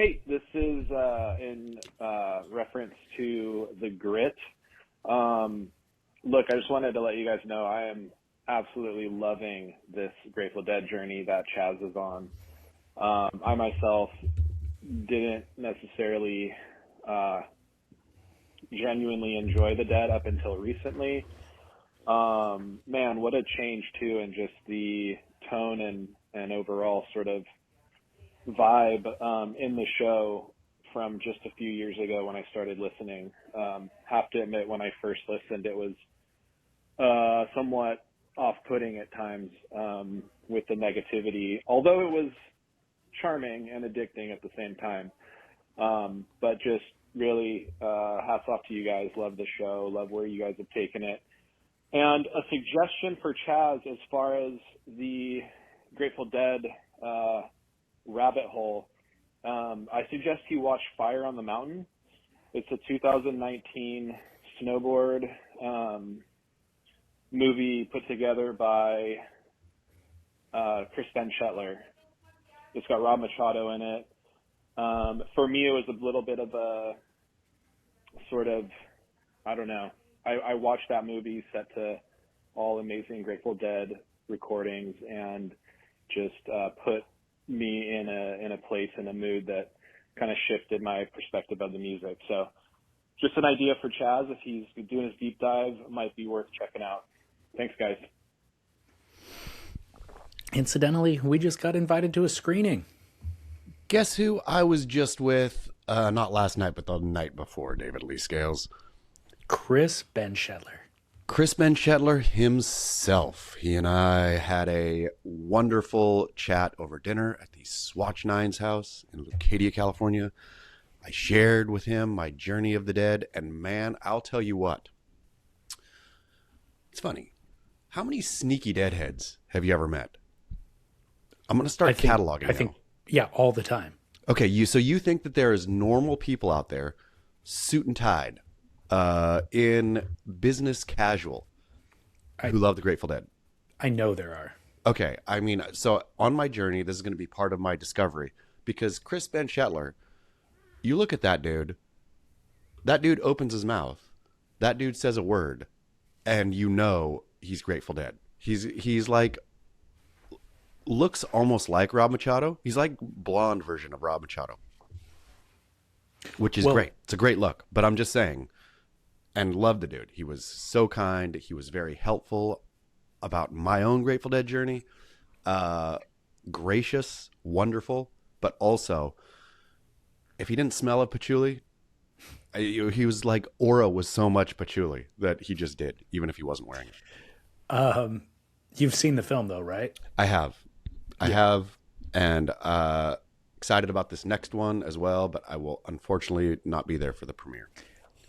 Hey, this is in reference to the grit. Look, I just wanted to let you guys know I am absolutely loving this Grateful Dead journey that Chaz is on. I myself didn't necessarily genuinely enjoy the Dead up until recently. Man, what a change too in just the tone and overall sort of vibe in the show from just a few years ago when I started listening. Have to admit, when I first listened, it was somewhat off-putting at times with the negativity, although it was charming and addicting at the same time. But just really hats off to you guys. Love the show. Love where you guys have taken it. And a suggestion for Chaz as far as the Grateful Dead rabbit hole, I suggest he watch Fire on the Mountain. It's a 2019 snowboard movie put together by Chris Ben Shetler. It's got Rob Machado in it. For me, it was a little bit of a sort of, I don't know. I watched that movie set to all amazing Grateful Dead recordings and just put me in a place, in a mood that kind of shifted my perspective of the music. So just an idea for Chaz, if he's doing his deep dive, might be worth checking out. Thanks, guys. Incidentally, we just got invited to a screening. Guess who I was just with, not last night, but the night before, David Lee Scales? Chris Ben Shetler. Chris Ben Shetler himself. He and I had a wonderful chat over dinner at the Swatch Nine's house in Leucadia, California. I shared with him my journey of the Dead, and man, I'll tell you what. It's funny. How many sneaky Deadheads have you ever met? I'm going to start cataloging. I think, yeah, all the time. Okay, so you think that there is normal people out there, suit and tied, in business casual, who love the Grateful Dead? I know there are. Okay, I mean, so on my journey, this is going to be part of my discovery, because Chris Ben Shetler, you look at that dude opens his mouth, that dude says a word, and you know he's Grateful Dead. He's like, looks almost like Rob Machado. He's like blonde version of Rob Machado, which is great. It's a great look, but I'm just saying, and love the dude. He was so kind. He was very helpful about my own Grateful Dead journey. Gracious, wonderful, but also, if he didn't smell of patchouli, he was like, aura was so much patchouli that he just did, even if he wasn't wearing it. You've seen the film though, right? I have, and excited about this next one as well, but I will unfortunately not be there for the premiere.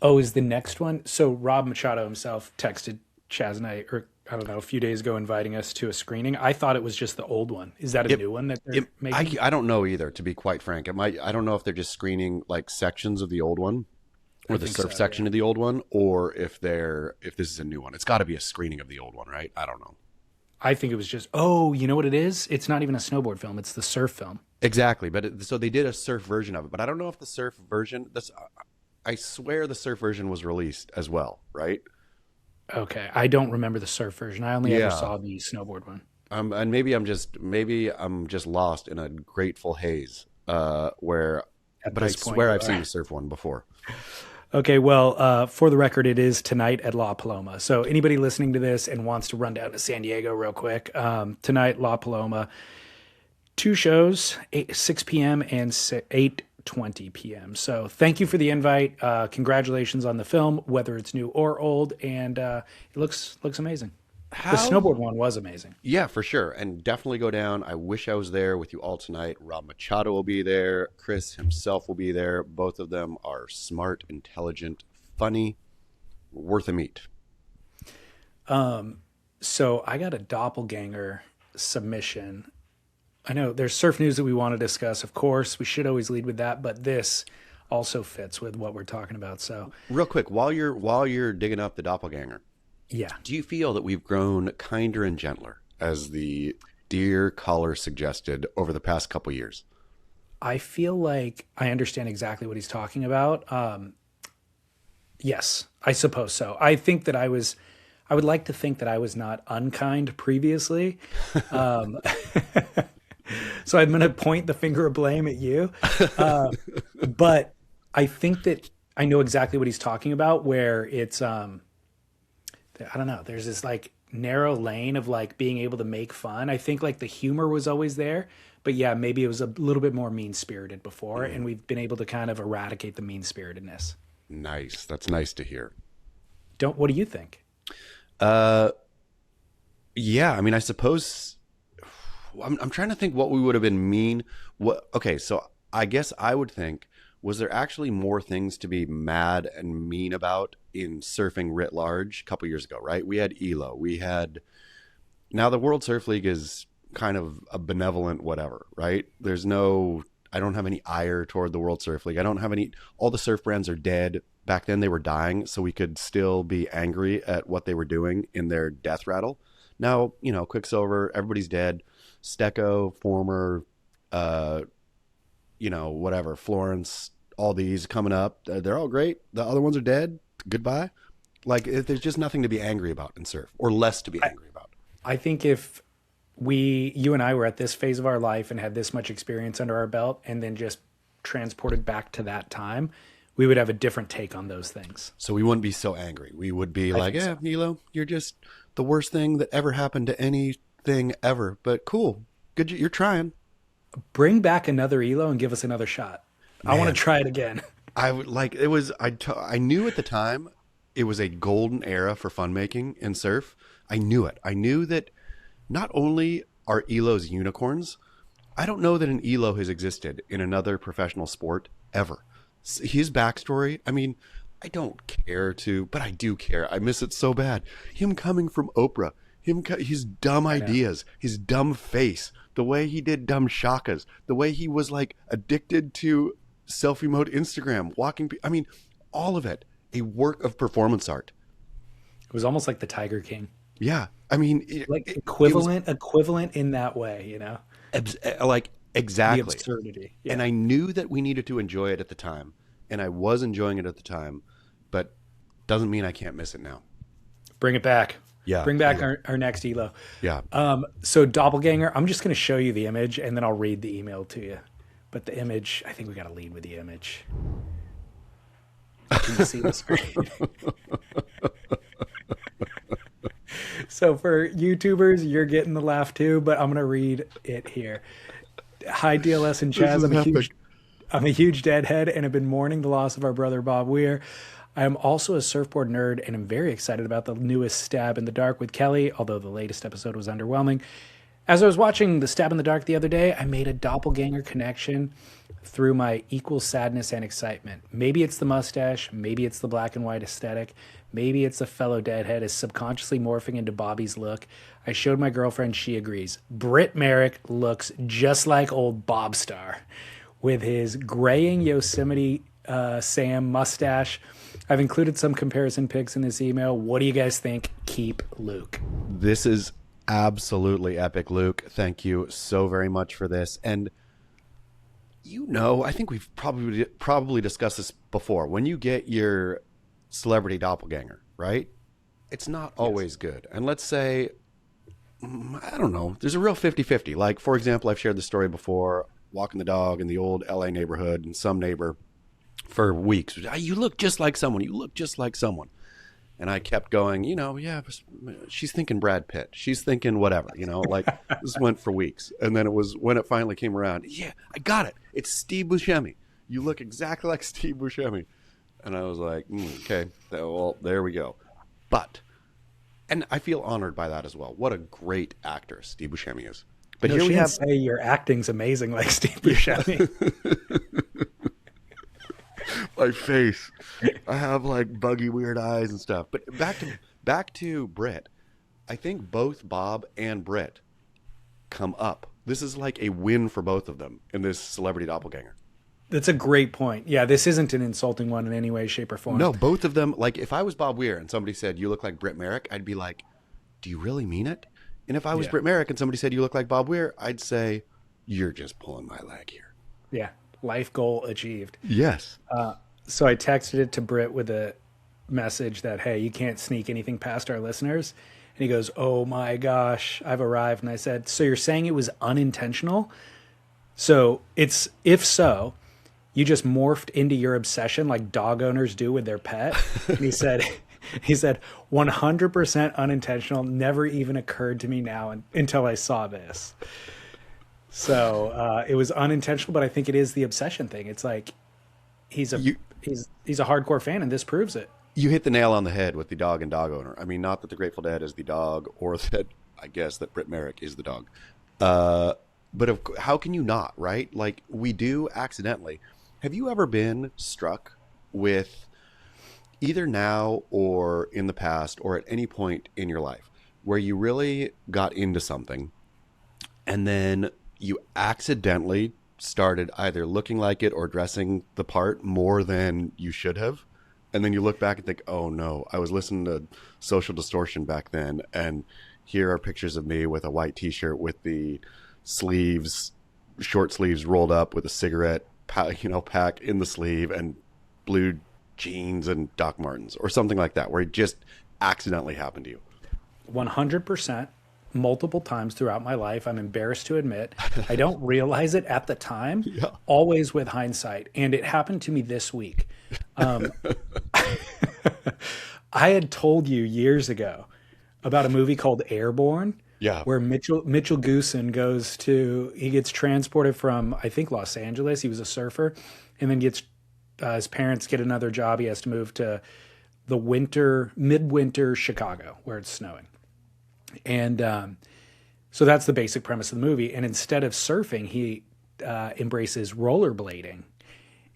Oh, is the next one? So Rob Machado himself texted Chaz and I, or I don't know, a few days ago, inviting us to a screening. I thought it was just the old one. Is that a new one that they're making? I don't know either, to be quite frank. I don't know if they're just screening like sections of the old one, or the surf section of the old one, or if this is a new one. It's got to be a screening of the old one, right? I don't know. I think it was just, you know what it is? It's not even a snowboard film. It's the surf film. Exactly. But so they did a surf version of it, but I don't know if the surf version, I swear the surf version was released as well, right? Okay. I don't remember the surf version. I only ever saw the snowboard one. And maybe I'm just lost in a grateful haze, but I swear I've seen the surf one before. Okay, well, for the record, it is tonight at La Paloma. So anybody listening to this and wants to run down to San Diego real quick, tonight, La Paloma, 2 shows, 6 p.m. and 8:20 p.m. So thank you for the invite. Congratulations on the film, whether it's new or old, and it looks amazing. The snowboard one was amazing. Yeah, for sure. And definitely go down. I wish I was there with you all tonight. Rob Machado will be there. Chris himself will be there. Both of them are smart, intelligent, funny, worth a meet. So I got a Doppelgänger submission. I know there's surf news that we want to discuss. Of course, we should always lead with that, but this also fits with what we're talking about. So real quick, while you're digging up the Doppelgänger, yeah. Do you feel that we've grown kinder and gentler, as the dear caller suggested, over the past couple years? I feel like I understand exactly what he's talking about. Yes, I suppose so. I would like to think that I was not unkind previously. Um, so I'm going to point the finger of blame at you. But I think that I know exactly what he's talking about, where it's, I don't know, there's this like narrow lane of like being able to make fun. I think like the humor was always there, but yeah, maybe it was a little bit more mean spirited before, and we've been able to kind of eradicate the mean spiritedness. Nice. That's nice to hear. What do you think? Yeah, I mean, I suppose I'm trying to think what we would have been mean. Okay, so I guess I would think, was there actually more things to be mad and mean about in surfing writ large a couple years ago, right? We had ELO. Now the World Surf League is kind of a benevolent whatever, right? I don't have any ire toward the World Surf League. I don't have all the surf brands are dead. Back then they were dying, so we could still be angry at what they were doing in their death rattle. Now, Quicksilver, everybody's dead. Stecco, Former, whatever, Florence, all these coming up. They're all great. The other ones are dead. Goodbye. Like, there's just nothing to be angry about in surf, or less to be angry about. I think if you and I were at this phase of our life and had this much experience under our belt and then just transported back to that time, we would have a different take on those things. So we wouldn't be so angry. We would be like, yeah, so. Nilo, you're just the worst thing that ever happened to anything ever. But cool. Good. You're trying. Bring back another ELO and give us another shot. Man, I want to try it again. I would like, it was, I knew at the time it was a golden era for fun making in surf. I knew it. I knew that not only are ELOs unicorns, I don't know that an ELO has existed in another professional sport ever. His backstory, I mean, I don't care but I do care. I miss it so bad. Him coming from Oprah, his dumb ideas, his dumb face, the way he did dumb shakas, the way he was like addicted to selfie mode Instagram, I mean, all of it, a work of performance art. It was almost like the Tiger King. Yeah. I mean, equivalent in that way, like exactly. The absurdity. Yeah. And I knew that we needed to enjoy it at the time, and I was enjoying it at the time, but doesn't mean I can't miss it now. Bring it back. Yeah. Bring back our next ELO. Yeah. So Doppelgänger, I'm just going to show you the image and then I'll read the email to you. But the image, I think we got to lead with the image. Can you see the screen? So for YouTubers, you're getting the laugh too, but I'm going to read it here. Hi, DLS and Chaz. I'm a huge deadhead and have been mourning the loss of our brother Bob Weir. I am also a surfboard nerd and am very excited about the newest Stab in the Dark with Kelly, although the latest episode was underwhelming. As I was watching the Stab in the Dark the other day, I made a doppelganger connection through my equal sadness and excitement. Maybe it's the mustache, maybe it's the black and white aesthetic, maybe it's a fellow deadhead is subconsciously morphing into Bobby's look. I showed my girlfriend, she agrees. Britt Merrick looks just like old Bob Star with his graying Yosemite Sam mustache. I've included some comparison pics in this email. What do you guys think? Keep Luke. This is absolutely epic, Luke. Thank you so very much for this. And I think we've probably discussed this before. When you get your celebrity doppelganger, right? It's not always good. And let's say, I don't know, there's a real 50-50. Like, for example, I've shared the story before, walking the dog in the old LA neighborhood, and some neighbor for weeks, you look just like someone. You look just like someone. And I kept going, yeah, she's thinking Brad Pitt. She's thinking whatever, like this went for weeks. And then it was when it finally came around. Yeah, I got it. It's Steve Buscemi. You look exactly like Steve Buscemi. And I was like, okay, well, there we go. And I feel honored by that as well. What a great actor Steve Buscemi is. But here we have say your acting's amazing like Steve Buscemi. My face, I have like buggy weird eyes and stuff. But back to Britt. I think both Bob and Britt come up. This is like a win for both of them in this celebrity doppelganger. That's a great point. Yeah, this isn't an insulting one in any way, shape, or form. No, both of them. Like, if I was Bob Weir and somebody said you look like Britt Merrick, I'd be like, do you really mean it? And if I was Britt Merrick and somebody said you look like Bob Weir, I'd say you're just pulling my leg here. Yeah. Life goal achieved. Yes. So I texted it to Britt with a message that, hey, you can't sneak anything past our listeners. And he goes, oh my gosh, I've arrived. And I said, so you're saying it was unintentional? So it's, if so, you just morphed into your obsession like dog owners do with their pet. And he said, 100% unintentional, never even occurred to me now until I saw this. So it was unintentional, but I think it is the obsession thing. It's like he's a hardcore fan, and this proves it. You hit the nail on the head with the dog and dog owner. I mean, not that the Grateful Dead is the dog, or that I guess that Britt Merrick is the dog. But how can you not, right? Like, we do accidentally. Have you ever been struck with, either now or in the past or at any point in your life, where you really got into something and then you accidentally started either looking like it or dressing the part more than you should have? And then you look back and think, oh no, I was listening to Social Distortion back then, and here are pictures of me with a white t-shirt with the sleeves, short sleeves rolled up with a cigarette pack in the sleeve, and blue jeans and Doc Martens or something like that, where it just accidentally happened to you. 100%. Multiple times throughout my life. I'm embarrassed to admit. I don't realize it at the time, always with hindsight. And it happened to me this week. I had told you years ago about a movie called Airborne, where Mitchell Goosen he gets transported from, I think, Los Angeles. He was a surfer, and then his parents get another job. He has to move to the midwinter Chicago, where it's snowing. And so that's the basic premise of the movie. And instead of surfing, he embraces rollerblading.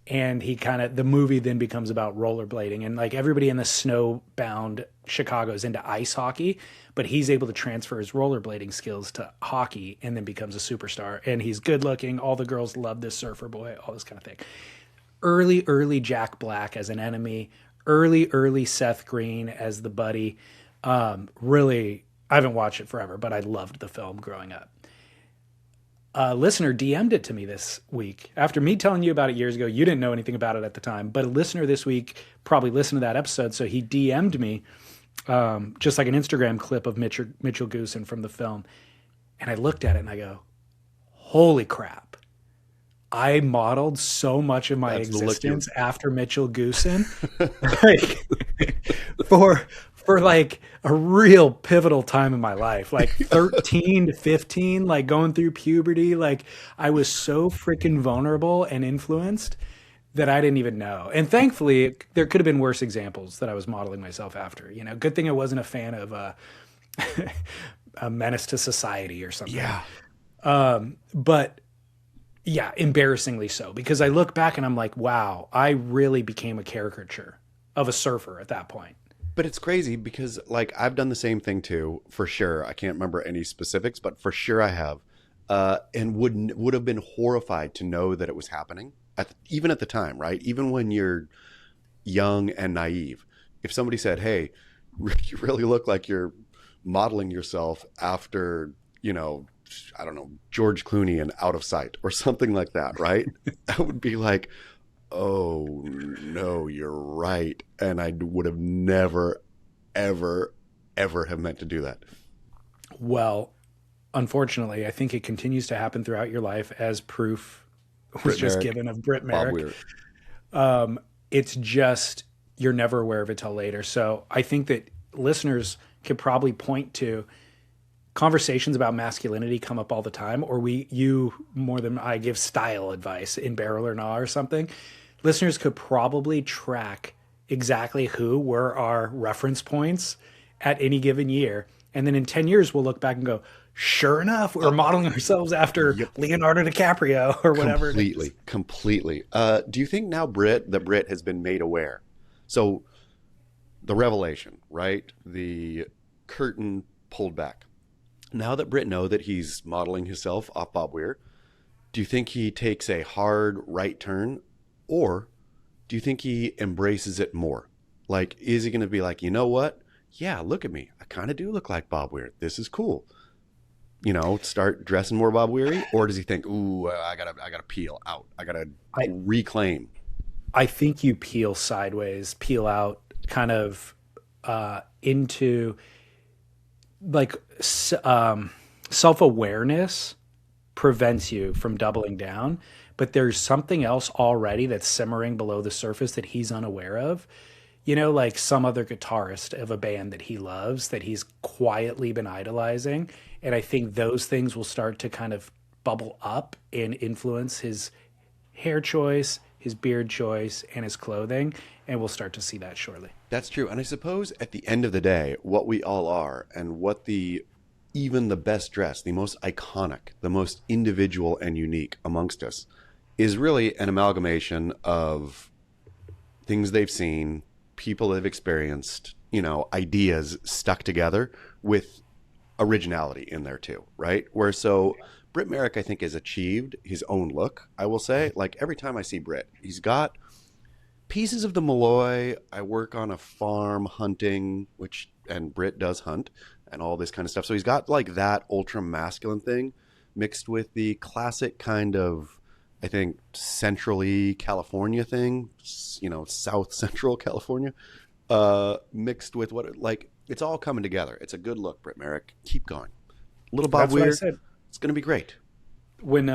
And the movie then becomes about rollerblading. And like everybody in the snowbound Chicago is into ice hockey, but he's able to transfer his rollerblading skills to hockey and then becomes a superstar. And he's good looking. All the girls love this surfer boy, all this kind of thing. Early Jack Black as an enemy. Early Seth Green as the buddy. Really, I haven't watched it forever, but I loved the film growing up. A listener DM'd it to me this week. After me telling you about it years ago, you didn't know anything about it at the time, but a listener this week probably listened to that episode, so he DM'd me just like an Instagram clip of Mitchell Goosen from the film. And I looked at it and I go, holy crap. I modeled so much of my existence after Mitchell Goosen. For like a real pivotal time in my life, like 13 to 15, like going through puberty. Like I was so freaking vulnerable and influenced that I didn't even know. And thankfully there could have been worse examples that I was modeling myself after, good thing I wasn't a fan of a Menace to Society or something. But yeah, embarrassingly so, because I look back and I'm like, wow, I really became a caricature of a surfer at that point. But it's crazy because, like, I've done the same thing too, for sure. I can't remember any specifics, but for sure I have, and would have been horrified to know that it was happening, even at the time, right? Even when you're young and naive. If somebody said, hey, you really look like you're modeling yourself after, I don't know, George Clooney and Out of Sight or something like that, right? I would be like, oh no, you're right. And I would have never, ever, ever have meant to do that. Well, unfortunately, I think it continues to happen throughout your life, as proof was just given of Britt Merrick. It's just, you're never aware of it till later. So I think that listeners could probably point to conversations about masculinity come up all the time, or you more than I give style advice in Barrel or Gnaw or something. Listeners could probably track exactly who were our reference points at any given year. And then in 10 years, we'll look back and go, sure enough, we're modeling ourselves after Leonardo DiCaprio or whatever. Completely. Do you think now that Britt has been made aware? So the revelation, right? The curtain pulled back. Now that Britt know that he's modeling himself off Bob Weir, do you think he takes a hard right turn? Or do you think he embraces it more? Like, is he going to be like, you know what? Yeah, look at me. I kind of do look like Bob Weir. This is cool. start dressing more Bob Weary, or does he think, ooh, I gotta peel out, I gotta reclaim? I think you peel sideways, peel out, kind of into like self-awareness prevents you from doubling down, but there's something else already that's simmering below the surface that he's unaware of. Like some other guitarist of a band that he loves, that he's quietly been idolizing. And I think those things will start to kind of bubble up and influence his hair choice, his beard choice, and his clothing. And we'll start to see that shortly. That's true. And I suppose at the end of the day, what we all are, and what even the best dressed, the most iconic, the most individual and unique amongst us, is really an amalgamation of things they've seen, people they've experienced, ideas stuck together with originality in there too, right? Britt Merrick, I think, has achieved his own look, I will say. Like, every time I see Britt, he's got pieces of the Malloy. I work on a farm hunting, and Britt does hunt and all this kind of stuff. So he's got like that ultra masculine thing mixed with the classic kind of, I think, centrally California thing, South Central California, mixed with it's all coming together. It's a good look, Britt Merrick. Keep going. Little Bob Weir. It's going to be great. When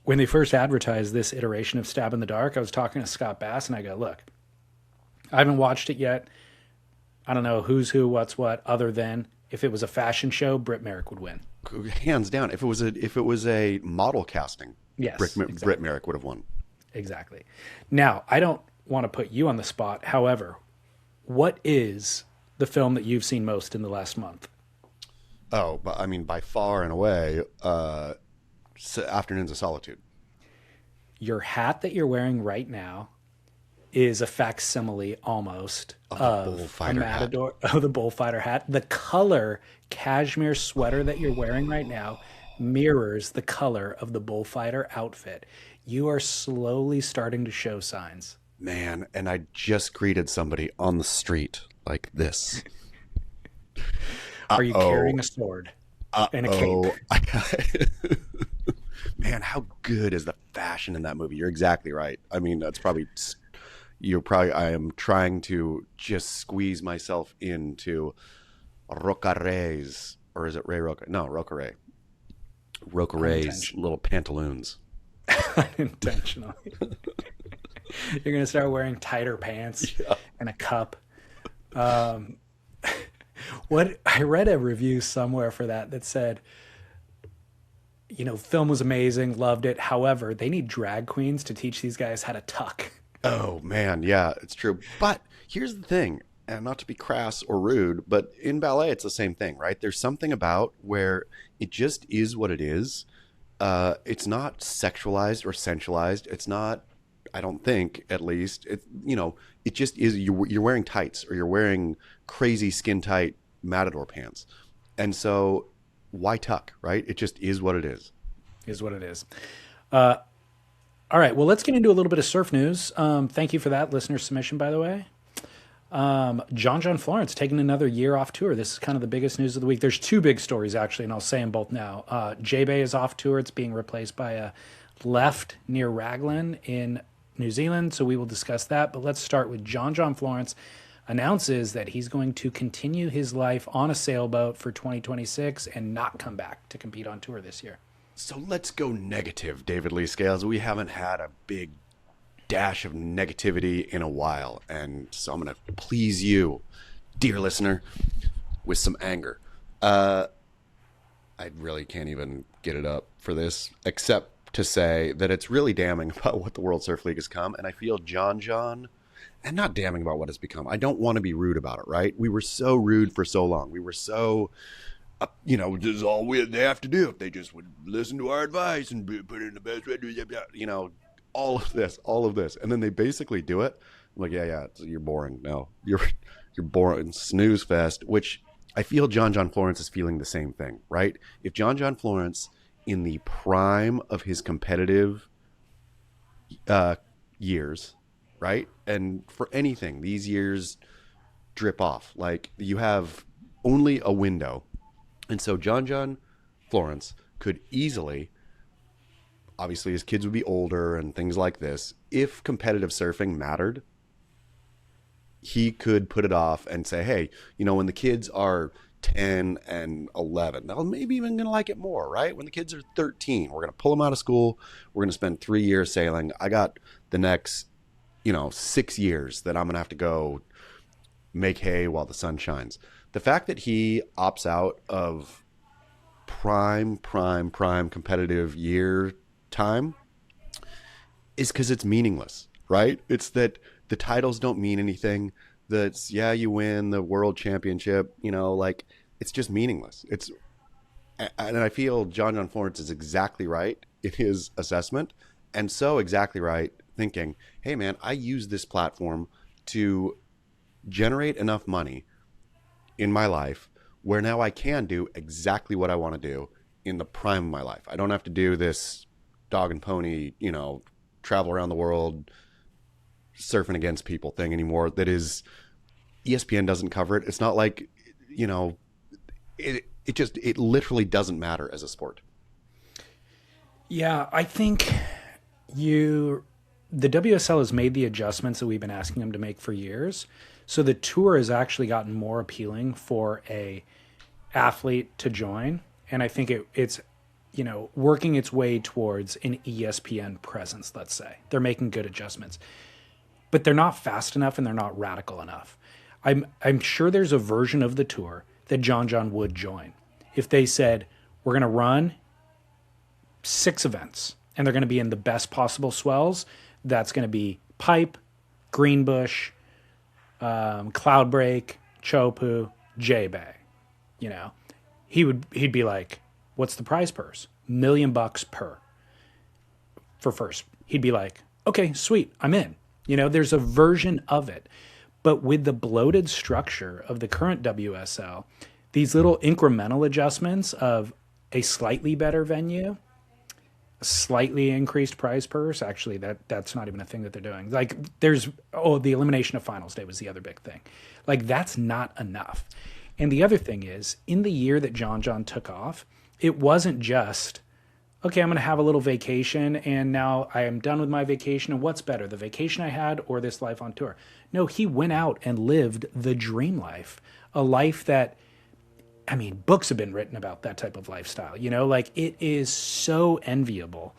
they first advertised this iteration of Stab in the Dark, I was talking to Scott Bass and I go, look, I haven't watched it yet. I don't know who's who, what's what, other than if it was a fashion show, Britt Merrick would win. Hands down. If it was a model casting, yes, exactly. Britt Merrick would have won. Exactly. Now, I don't want to put you on the spot. However, what is the film that you've seen most in the last month? Oh, but I mean, by far and away, Afternoons of Solitude. Your hat that you're wearing right now is a facsimile almost of a Matador, of the bullfighter hat. The color cashmere sweater that you're wearing right now mirrors the color of the bullfighter outfit. You are slowly starting to show signs. Man, and I just greeted somebody on the street like this. Are you carrying a sword and a cape? Man, how good is the fashion in that movie? You're exactly right. I mean, I am trying to just squeeze myself into Rocare's, or is it Ray Roca? No, Rocare. Rocare's little pantaloons. Unintentionally. You're going to start wearing tighter pants and a cup. What I read a review somewhere for that said, film was amazing, loved it. However, they need drag queens to teach these guys how to tuck. Oh man, yeah, it's true. But here's the thing, and not to be crass or rude, but in ballet it's the same thing, right? There's something about where it just is what it is. It's not sexualized or sensualized. It's not, I don't think, at least. It just is. You're wearing tights, or you're wearing crazy skin tight Matador pants, and so why tuck, right? It just is what it is. Is what it is. All right, well, let's get into a little bit of surf news. Thank you for that listener submission, by the way. John John Florence taking another year off tour. This is kind of the biggest news of the week. There's two big stories, actually, and I'll say them both now. Jbay is off tour. It's being replaced by a left near Raglan in New Zealand, so we will discuss that. But let's start with John John Florence announces that he's going to continue his life on a sailboat for 2026 and not come back to compete on tour this year. So let's go negative, David Lee Scales. We haven't had a big dash of negativity in a while, and so I'm going to please you, dear listener, with some anger. I really can't even get it up for this, except to say that it's really damning about what the World Surf League has come, and I feel John, and not damning about what it's become. I don't want to be rude about it, right? We were so rude for so long. We were so... this is all they have to do if they just would listen to our advice and put it in the best way. All of this, and then they basically do it. I'm like, yeah, you're boring. No, you're boring. Snooze fest. Which I feel John John Florence is feeling the same thing, right? If John John Florence, in the prime of his competitive years, right, and for anything, these years drip off. Like, you have only a window. And so John John Florence could easily, obviously his kids would be older and things like this, if competitive surfing mattered, he could put it off and say, hey, when the kids are 10 and 11, they'll maybe even going to like it more, right? When the kids are 13, we're going to pull them out of school. We're going to spend 3 years sailing. I got the next, 6 years that I'm going to have to go make hay while the sun shines. The fact that he opts out of prime competitive year time is because it's meaningless, right? It's that the titles don't mean anything. That's, you win the world championship, it's just meaningless. And I feel John John Florence is exactly right in his assessment, and so exactly right thinking, hey man, I use this platform to generate enough money in my life where now I can do exactly what I want to do in the prime of my life. I don't have to do this dog and pony, travel around the world surfing against people thing anymore. That is, ESPN doesn't cover it. It's not like, it literally doesn't matter as a sport. Yeah, I think the WSL has made the adjustments that we've been asking them to make for years. So the tour has actually gotten more appealing for a athlete to join. And I think it's, working its way towards an ESPN presence, let's say. They're making good adjustments. But they're not fast enough and they're not radical enough. I'm sure there's a version of the tour that John John would join. If they said, we're going to run 6 events and they're going to be in the best possible swells, that's going to be Pipe, Greenbush, Cloudbreak, Chopu, Jbay. He'd be like, what's the prize purse? $1 million per for first. He'd be like, okay, sweet, I'm in. There's a version of it. But with the bloated structure of the current WSL, these little incremental adjustments of a slightly better venue, a slightly increased prize purse, actually that's not even a thing that they're doing. Like the elimination of finals day was the other big thing. Like that's not enough. And the other thing is, in the year that John John took off, it wasn't just, okay, I'm going to have a little vacation and now I am done with my vacation. And what's better, the vacation I had or this life on tour? No, he went out and lived the dream life, a life that, books have been written about that type of lifestyle, like it is so enviable.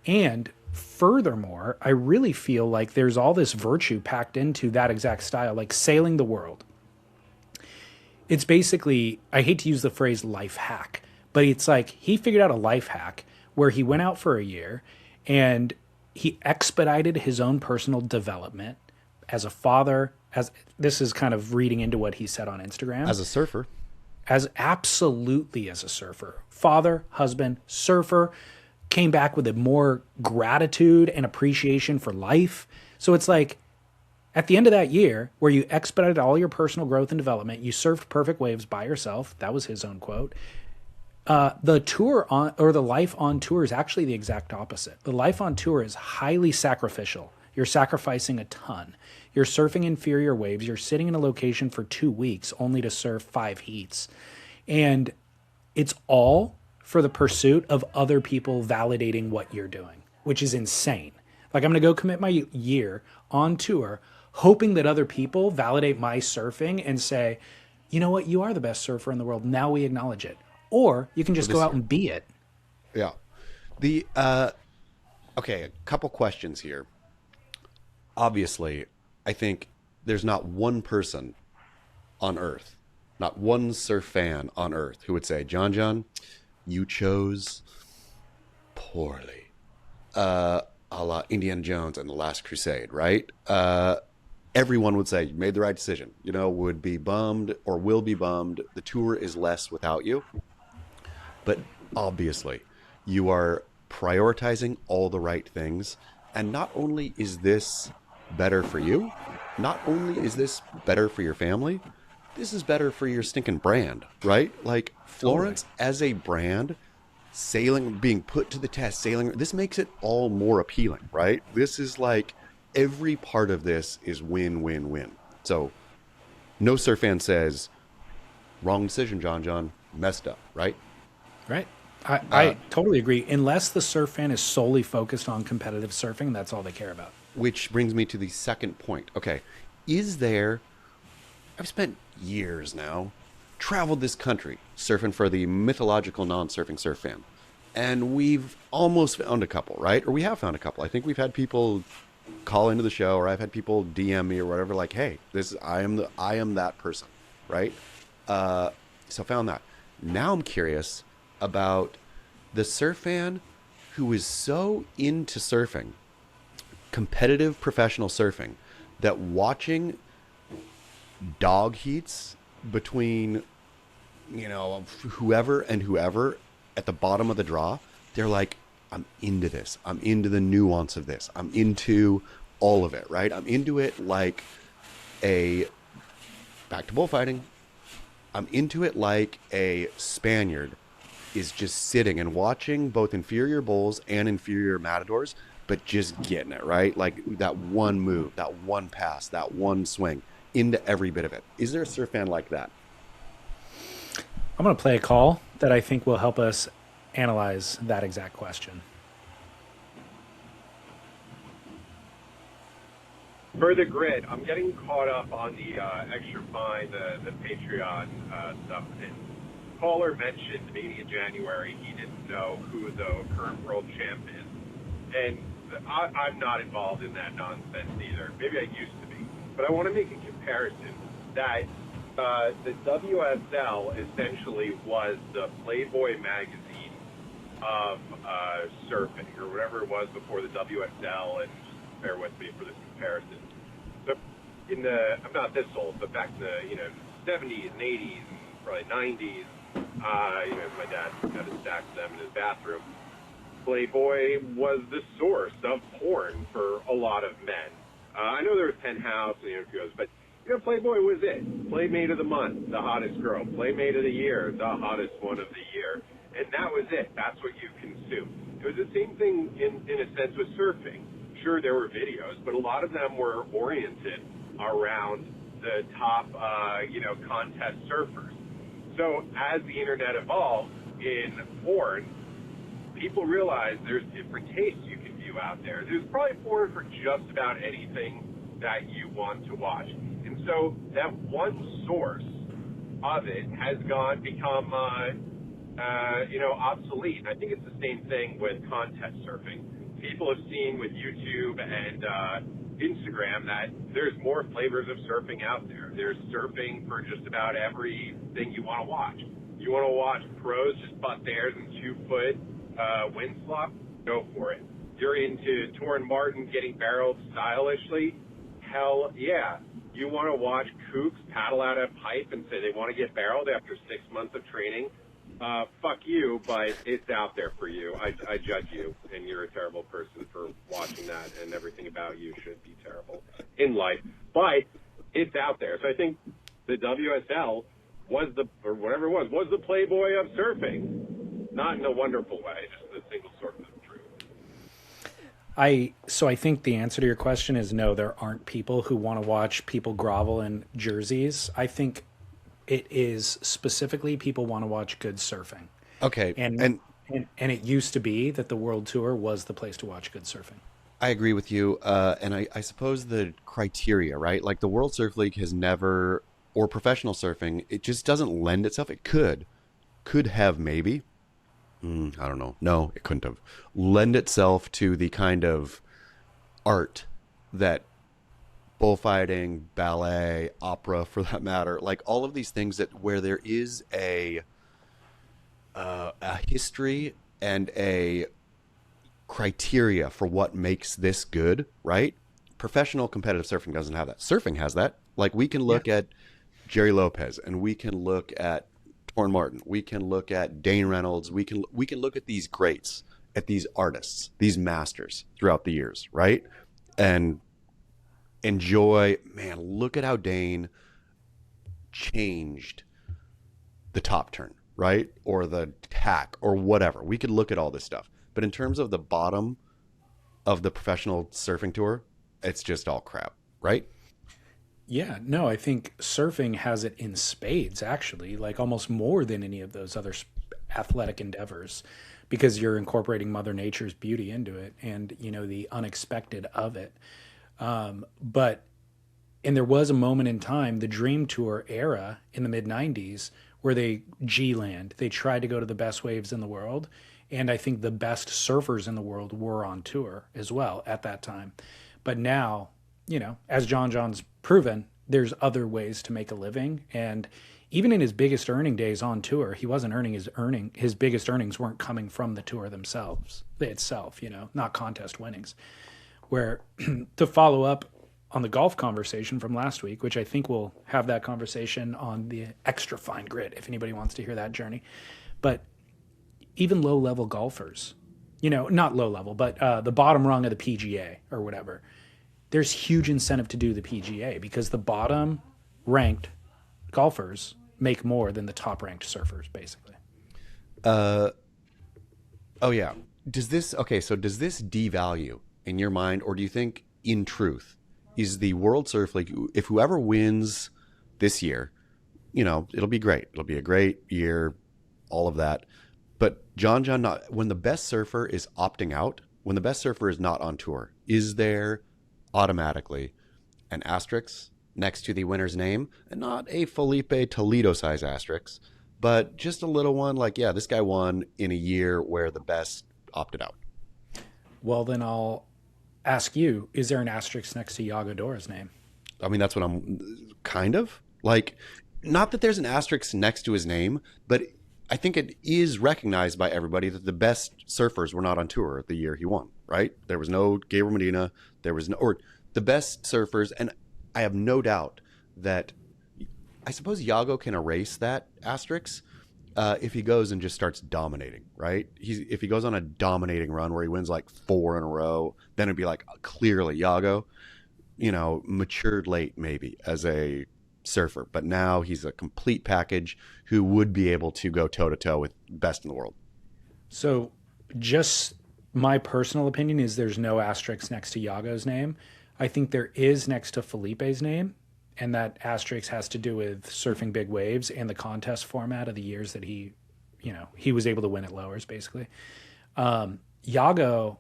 And furthermore, I really feel like there's all this virtue packed into that exact style, like sailing the world. It's basically, I hate to use the phrase life hack, but it's like he figured out a life hack where he went out for a year and he expedited his own personal development as a father, this is kind of reading into what he said on Instagram. As a surfer. Absolutely as a surfer. Father, husband, surfer, came back with a more gratitude and appreciation for life. So it's like, at the end of that year, where you expedited all your personal growth and development, you surfed perfect waves by yourself. That was his own quote. The tour the life on tour is actually the exact opposite. The life on tour is highly sacrificial. You're sacrificing a ton. You're surfing inferior waves. You're sitting in a location for 2 weeks only to surf 5 heats. And it's all for the pursuit of other people validating what you're doing, which is insane. Like I'm going to go commit my year on tour hoping that other people validate my surfing and say, you know what, you are the best surfer in the world. Now we acknowledge it. Or you can just go out and be it. Yeah. Okay, a couple questions here. Obviously, I think there's not one person on Earth, not one surf fan on Earth who would say, John John, you chose poorly. A la Indiana Jones and the Last Crusade, right? Everyone would say you made the right decision. Would be bummed or will be bummed. The tour is less without you. But obviously, you are prioritizing all the right things. And not only is this better for you, not only is this better for your family, this is better for your stinking brand, right? Like Florence as a brand, sailing, being put to the test, sailing, this makes it all more appealing, right? This is like every part of this is win, win, win. So no surf fan says, wrong decision, John John, messed up, right? Right. I totally agree. Unless the surf fan is solely focused on competitive surfing, that's all they care about. Which brings me to the second point. Okay, is there? I've spent years now, traveled this country surfing for the mythological non-surfing surf fan, and we've almost found a couple, right? Or we have found a couple. I think we've had people call into the show, or I've had people DM me or whatever, like, "Hey, I am that person," right? So found that. Now I'm curious about the surf fan who is so into surfing, competitive professional surfing, that watching dog heats between, whoever and whoever at the bottom of the draw, they're like, I'm into this. I'm into the nuance of this. I'm into all of it, right? I'm into it like back to bullfighting. I'm into it like a Spaniard is just sitting and watching both inferior bulls and inferior matadors, but just getting it, right? Like that one move, that one pass, that one swing, into every bit of it. Is there a surf fan like that? I'm going to play a call that I think will help us analyze that exact question. For the grid, I'm getting caught up on the extra fine, the Patreon stuff. And caller mentioned maybe in January he didn't know who the current world champ is. And I'm not involved in that nonsense either. Maybe I used to be. But I want to make a comparison that the WSL essentially was the Playboy magazine of surfing, or whatever it was before the WSL, and just bear with me for this comparison. So I'm not this old, but back in the 70s and 80s and probably 90s, my dad had a stack of them in his bathroom. Playboy was the source of porn for a lot of men. I know there was Penthouse and a few others, but Playboy was it. Playmate of the month, the hottest girl. Playmate of the year, the hottest one of the year. And that was it. That's what you consumed. It was the same thing in a sense with surfing. Sure, there were videos, but a lot of them were oriented around the top, contest surfers. So as the internet evolved in porn, people realized there's different tastes you can view out there. There's probably porn for just about anything that you want to watch. And so that one source of it has become obsolete. I think it's the same thing with contest surfing. People have seen with YouTube and Instagram that there's more flavors of surfing out there. There's surfing for just about everything you want to watch. You want to watch pros just butt theirs and 2-foot wind slop? Go for it. You're into Torren Martin getting barreled stylishly? Hell yeah. You want to watch Kooks paddle out a pipe and say they want to get barreled after 6 months of training? Fuck you, but it's out there for you. I judge you, and you're a terrible person for watching that, and everything about you should be terrible in life. But it's out there. So I think the WSL was the Playboy of surfing. Not in a wonderful way, just a single source of truth. So I think the answer to your question is no, there aren't people who want to watch people grovel in jerseys. I think it is specifically people want to watch good surfing. Okay. And it used to be that the World Tour was the place to watch good surfing. I agree with you. And I suppose the criteria, right? Like the World Surf League has never, or professional surfing, it just doesn't lend itself. It could have maybe. I don't know. No, it couldn't have. Lend itself to the kind of art that bullfighting, ballet, opera, for that matter, like all of these things where there is a history and a criteria for what makes this good, right? Professional competitive surfing doesn't have that. Surfing has that. Like we can look at Jerry Lopez, and we can look at Torren Martin, we can look at Dane Reynolds, we can look at these greats, at these artists, these masters throughout the years, right? And enjoy, man, look at how Dane changed the top turn, right? Or the tack or whatever. We could look at all this stuff. But in terms of the bottom of the professional surfing tour, it's just all crap, right? Yeah, no, I think surfing has it in spades, actually, like almost more than any of those other athletic endeavors, because you're incorporating Mother Nature's beauty into it and, you know, the unexpected of it. But and there was a moment in time, the Dream Tour era in the mid 90s, where they G-land, they tried to go to the best waves in the world. And I think the best surfers in the world were on tour as well at that time. But now, you know, as John John's proven, there's other ways to make a living. And even in his biggest earning days on tour, he wasn't his biggest earnings weren't coming from the tour itself, you know, not contest winnings. Where to follow up on the golf conversation from last week, which I think we'll have that conversation on the extra fine grit if anybody wants to hear that journey. But even low level golfers, you know, not low level, but the bottom rung of the PGA or whatever, there's huge incentive to do the PGA because the bottom ranked golfers make more than the top ranked surfers, basically. Oh yeah. Does this devalue in your mind, or do you think in truth is the World Surf League, if whoever wins this year, you know, it'll be great. It'll be a great year, all of that. But John, when the best surfer is opting out, when the best surfer is not on tour, is there automatically an asterisk next to the winner's name? And not a Felipe Toledo size asterisk, but just a little one like, yeah, this guy won in a year where the best opted out. Well, then I'll ask you, is there an asterisk next to Yago Dora's name? I mean, that's what I'm kind of like, not that there's an asterisk next to his name, but I think it is recognized by everybody that the best surfers were not on tour the year he won, right? There was no Gabriel Medina, or the best surfers. And I have no doubt that I suppose Yago can erase that asterisk if he goes and just starts dominating, right? If he goes on a dominating run where he wins like 4 in a row, then it'd be like clearly Yago, you know, matured late maybe as a surfer, but now he's a complete package who would be able to go toe to toe with best in the world. So just my personal opinion is there's no asterisk next to Yago's name. I think there is next to Felipe's name, and that asterisk has to do with surfing big waves and the contest format of the years that he was able to win at lowers, basically. Yago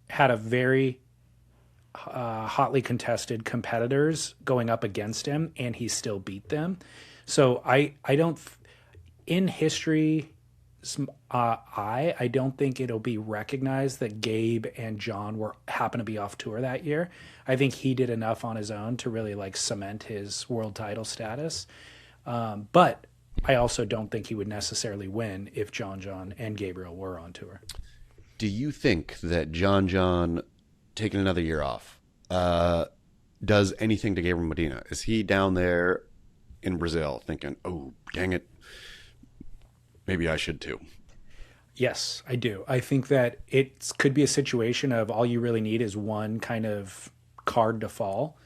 had a very hotly contested competitors going up against him, and he still beat them. So I don't, in history, I don't think it'll be recognized that Gabe and John happen to be off tour that year. I think he did enough on his own to really like cement his world title status. But I also don't think he would necessarily win if John and Gabriel were on tour. Do you think that John taking another year off does anything to Gabriel Medina? Is he down there in Brazil thinking, oh, dang it, maybe I should too? Yes, I do. I think that it could be a situation of all you really need is one kind of card to fall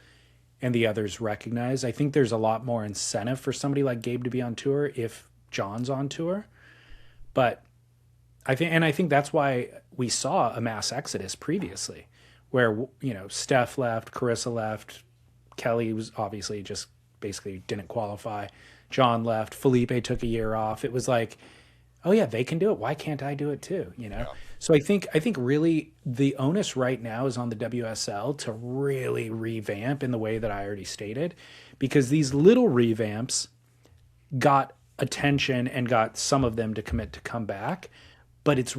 and the others recognize. I think there's a lot more incentive for somebody like Gabe to be on tour if John's on tour. But I think that's why we saw a mass exodus previously, where, you know, Steph left, Carissa left, Kelly was obviously just basically didn't qualify, John left, Felipe took a year off. It was like, oh yeah, they can do it. Why can't I do it too? You know? Yeah. So I think really the onus right now is on the WSL to really revamp in the way that I already stated, because these little revamps got attention and got some of them to commit to come back, but it's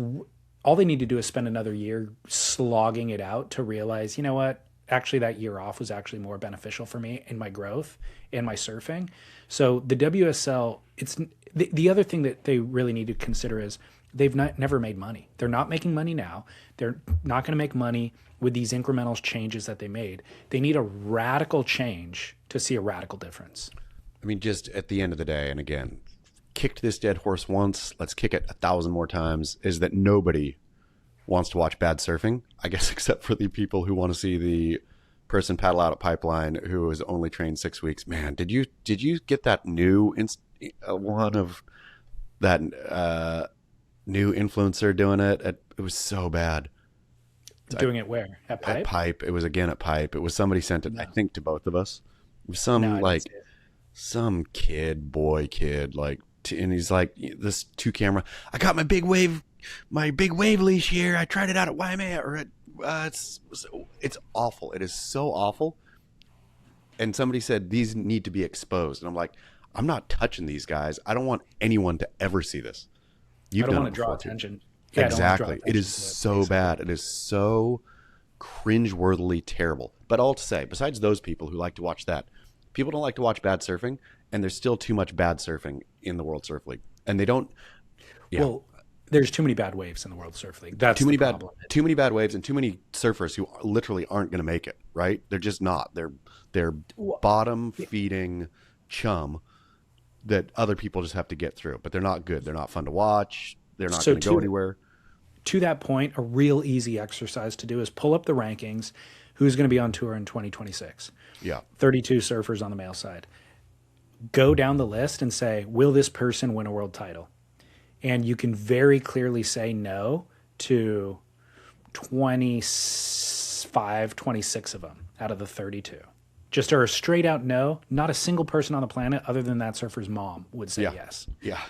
all they need to do is spend another year slogging it out to realize, you know what, actually that year off was actually more beneficial for me in my growth and my surfing. So the WSL, it's the other thing that they really need to consider is they've never made money. They're not making money now. They're not going to make money with these incremental changes that they made. They need a radical change to see a radical difference. I mean, just at the end of the day, and again, kicked this dead horse once, let's kick it 1,000 more times, is that nobody wants to watch bad surfing, I guess, except for the people who want to see the person paddle out a pipeline who has only trained 6 weeks. Man, did you get that new one of that new influencer doing it? It was so bad. Doing it where? At Pipe? At Pipe. It was again at Pipe. It was somebody sent it, no. I think, to both of us. It was some kid, like and he's like, this 2-camera. I got my big wave leash here. I tried it out at Waimea, or it's awful. It is so awful. And somebody said these need to be exposed, and I'm like, I'm not touching these guys. I don't want anyone to ever see this. I don't want to draw attention. Yeah, exactly. It is so bad. It is so cringeworthily terrible. But all to say, besides those people who like to watch that, people don't like to watch bad surfing, and there's still too much bad surfing in the World Surf League. And they don't. Yeah. Well, there's too many bad waves in the World Surf League. That's too many bad waves, and too many surfers who literally aren't going to make it. Right? They're just not. They're bottom feeding chum that other people just have to get through. But they're not good. They're not fun to watch. They're not going to go anywhere. To that point, a real easy exercise to do is pull up the rankings. Who's going to be on tour in 2026? Yeah. 32 surfers on the male side. Go down the list and say, will this person win a world title? And you can very clearly say no to 25, 26 of them out of the 32. Just a straight out no. Not a single person on the planet other than that surfer's mom would say yes. Yeah.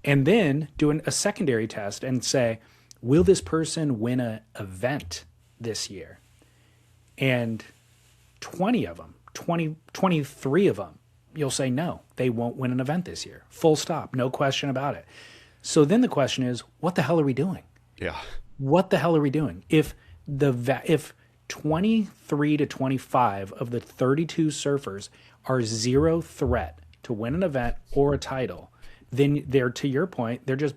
And then doing a secondary test and say, will this person win an event this year? And 20 of them, 23 of them, you'll say no, they won't win an event this year. Full stop. No question about it. So then the question is, what the hell are we doing? Yeah. What the hell are we doing? If 23 to 25 of the 32 surfers are zero threat to win an event or a title, then they're, to your point, they're just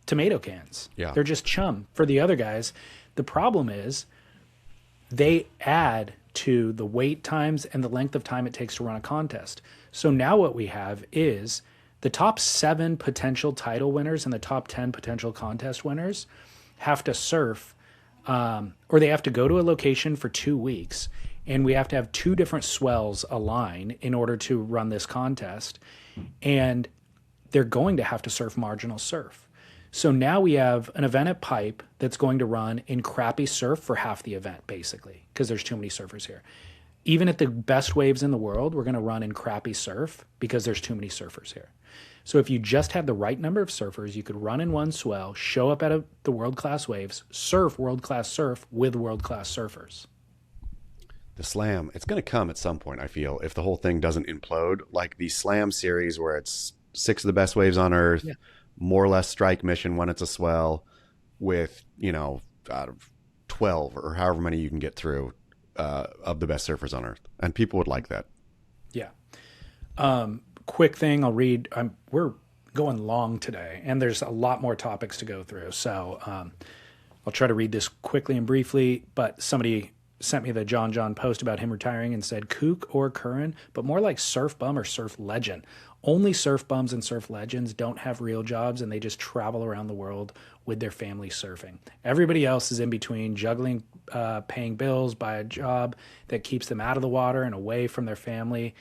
tomato cans. Yeah. They're just chum for the other guys. The problem is they add to the wait times and the length of time it takes to run a contest. So now what we have is the top 7 potential title winners and the top 10 potential contest winners have to surf, or they have to go to a location for 2 weeks, and we have to have 2 different swells align in order to run this contest. And they're going to have to surf marginal surf. So now we have an event at Pipe that's going to run in crappy surf for half the event, basically, because there's too many surfers here. Even at the best waves in the world, we're going to run in crappy surf because there's too many surfers here. So if you just had the right number of surfers, you could run in one swell, show up at the world-class waves, surf world-class surf with world-class surfers. The slam, it's going to come at some point, I feel, if the whole thing doesn't implode. Like the slam series where it's 6 of the best waves on Earth, more or less strike mission when it's a swell with, out of 12 or however many you can get through of the best surfers on Earth. And people would like that. Yeah. Quick thing I'll read. We're going long today, and there's a lot more topics to go through. So I'll try to read this quickly and briefly, but somebody sent me the John John post about him retiring and said Kook or Curren, but more like surf bum or surf legend. Only surf bums and surf legends don't have real jobs, and they just travel around the world with their family surfing. Everybody else is in between, juggling paying bills by a job that keeps them out of the water and away from their family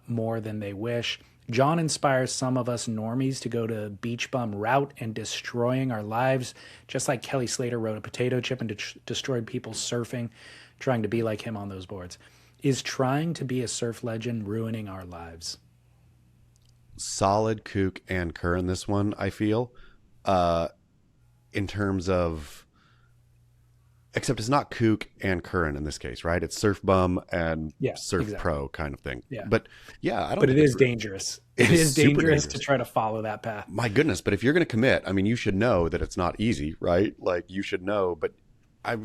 more than they wish. John inspires some of us normies to go to beach bum route and destroying our lives, just like Kelly Slater wrote a potato chip and destroyed people's surfing, trying to be like him on those boards. Is trying to be a surf legend ruining our lives? Solid Kook and Curren this one, I feel, in terms of, except it's not Kook and Curren in this case, right? It's Surf Bum and Surf Pro kind of thing. Yeah. But yeah, I don't. But it is dangerous. It is dangerous to try to follow that path. My goodness! But if you're going to commit, I mean, you should know that it's not easy, right? Like you should know. But I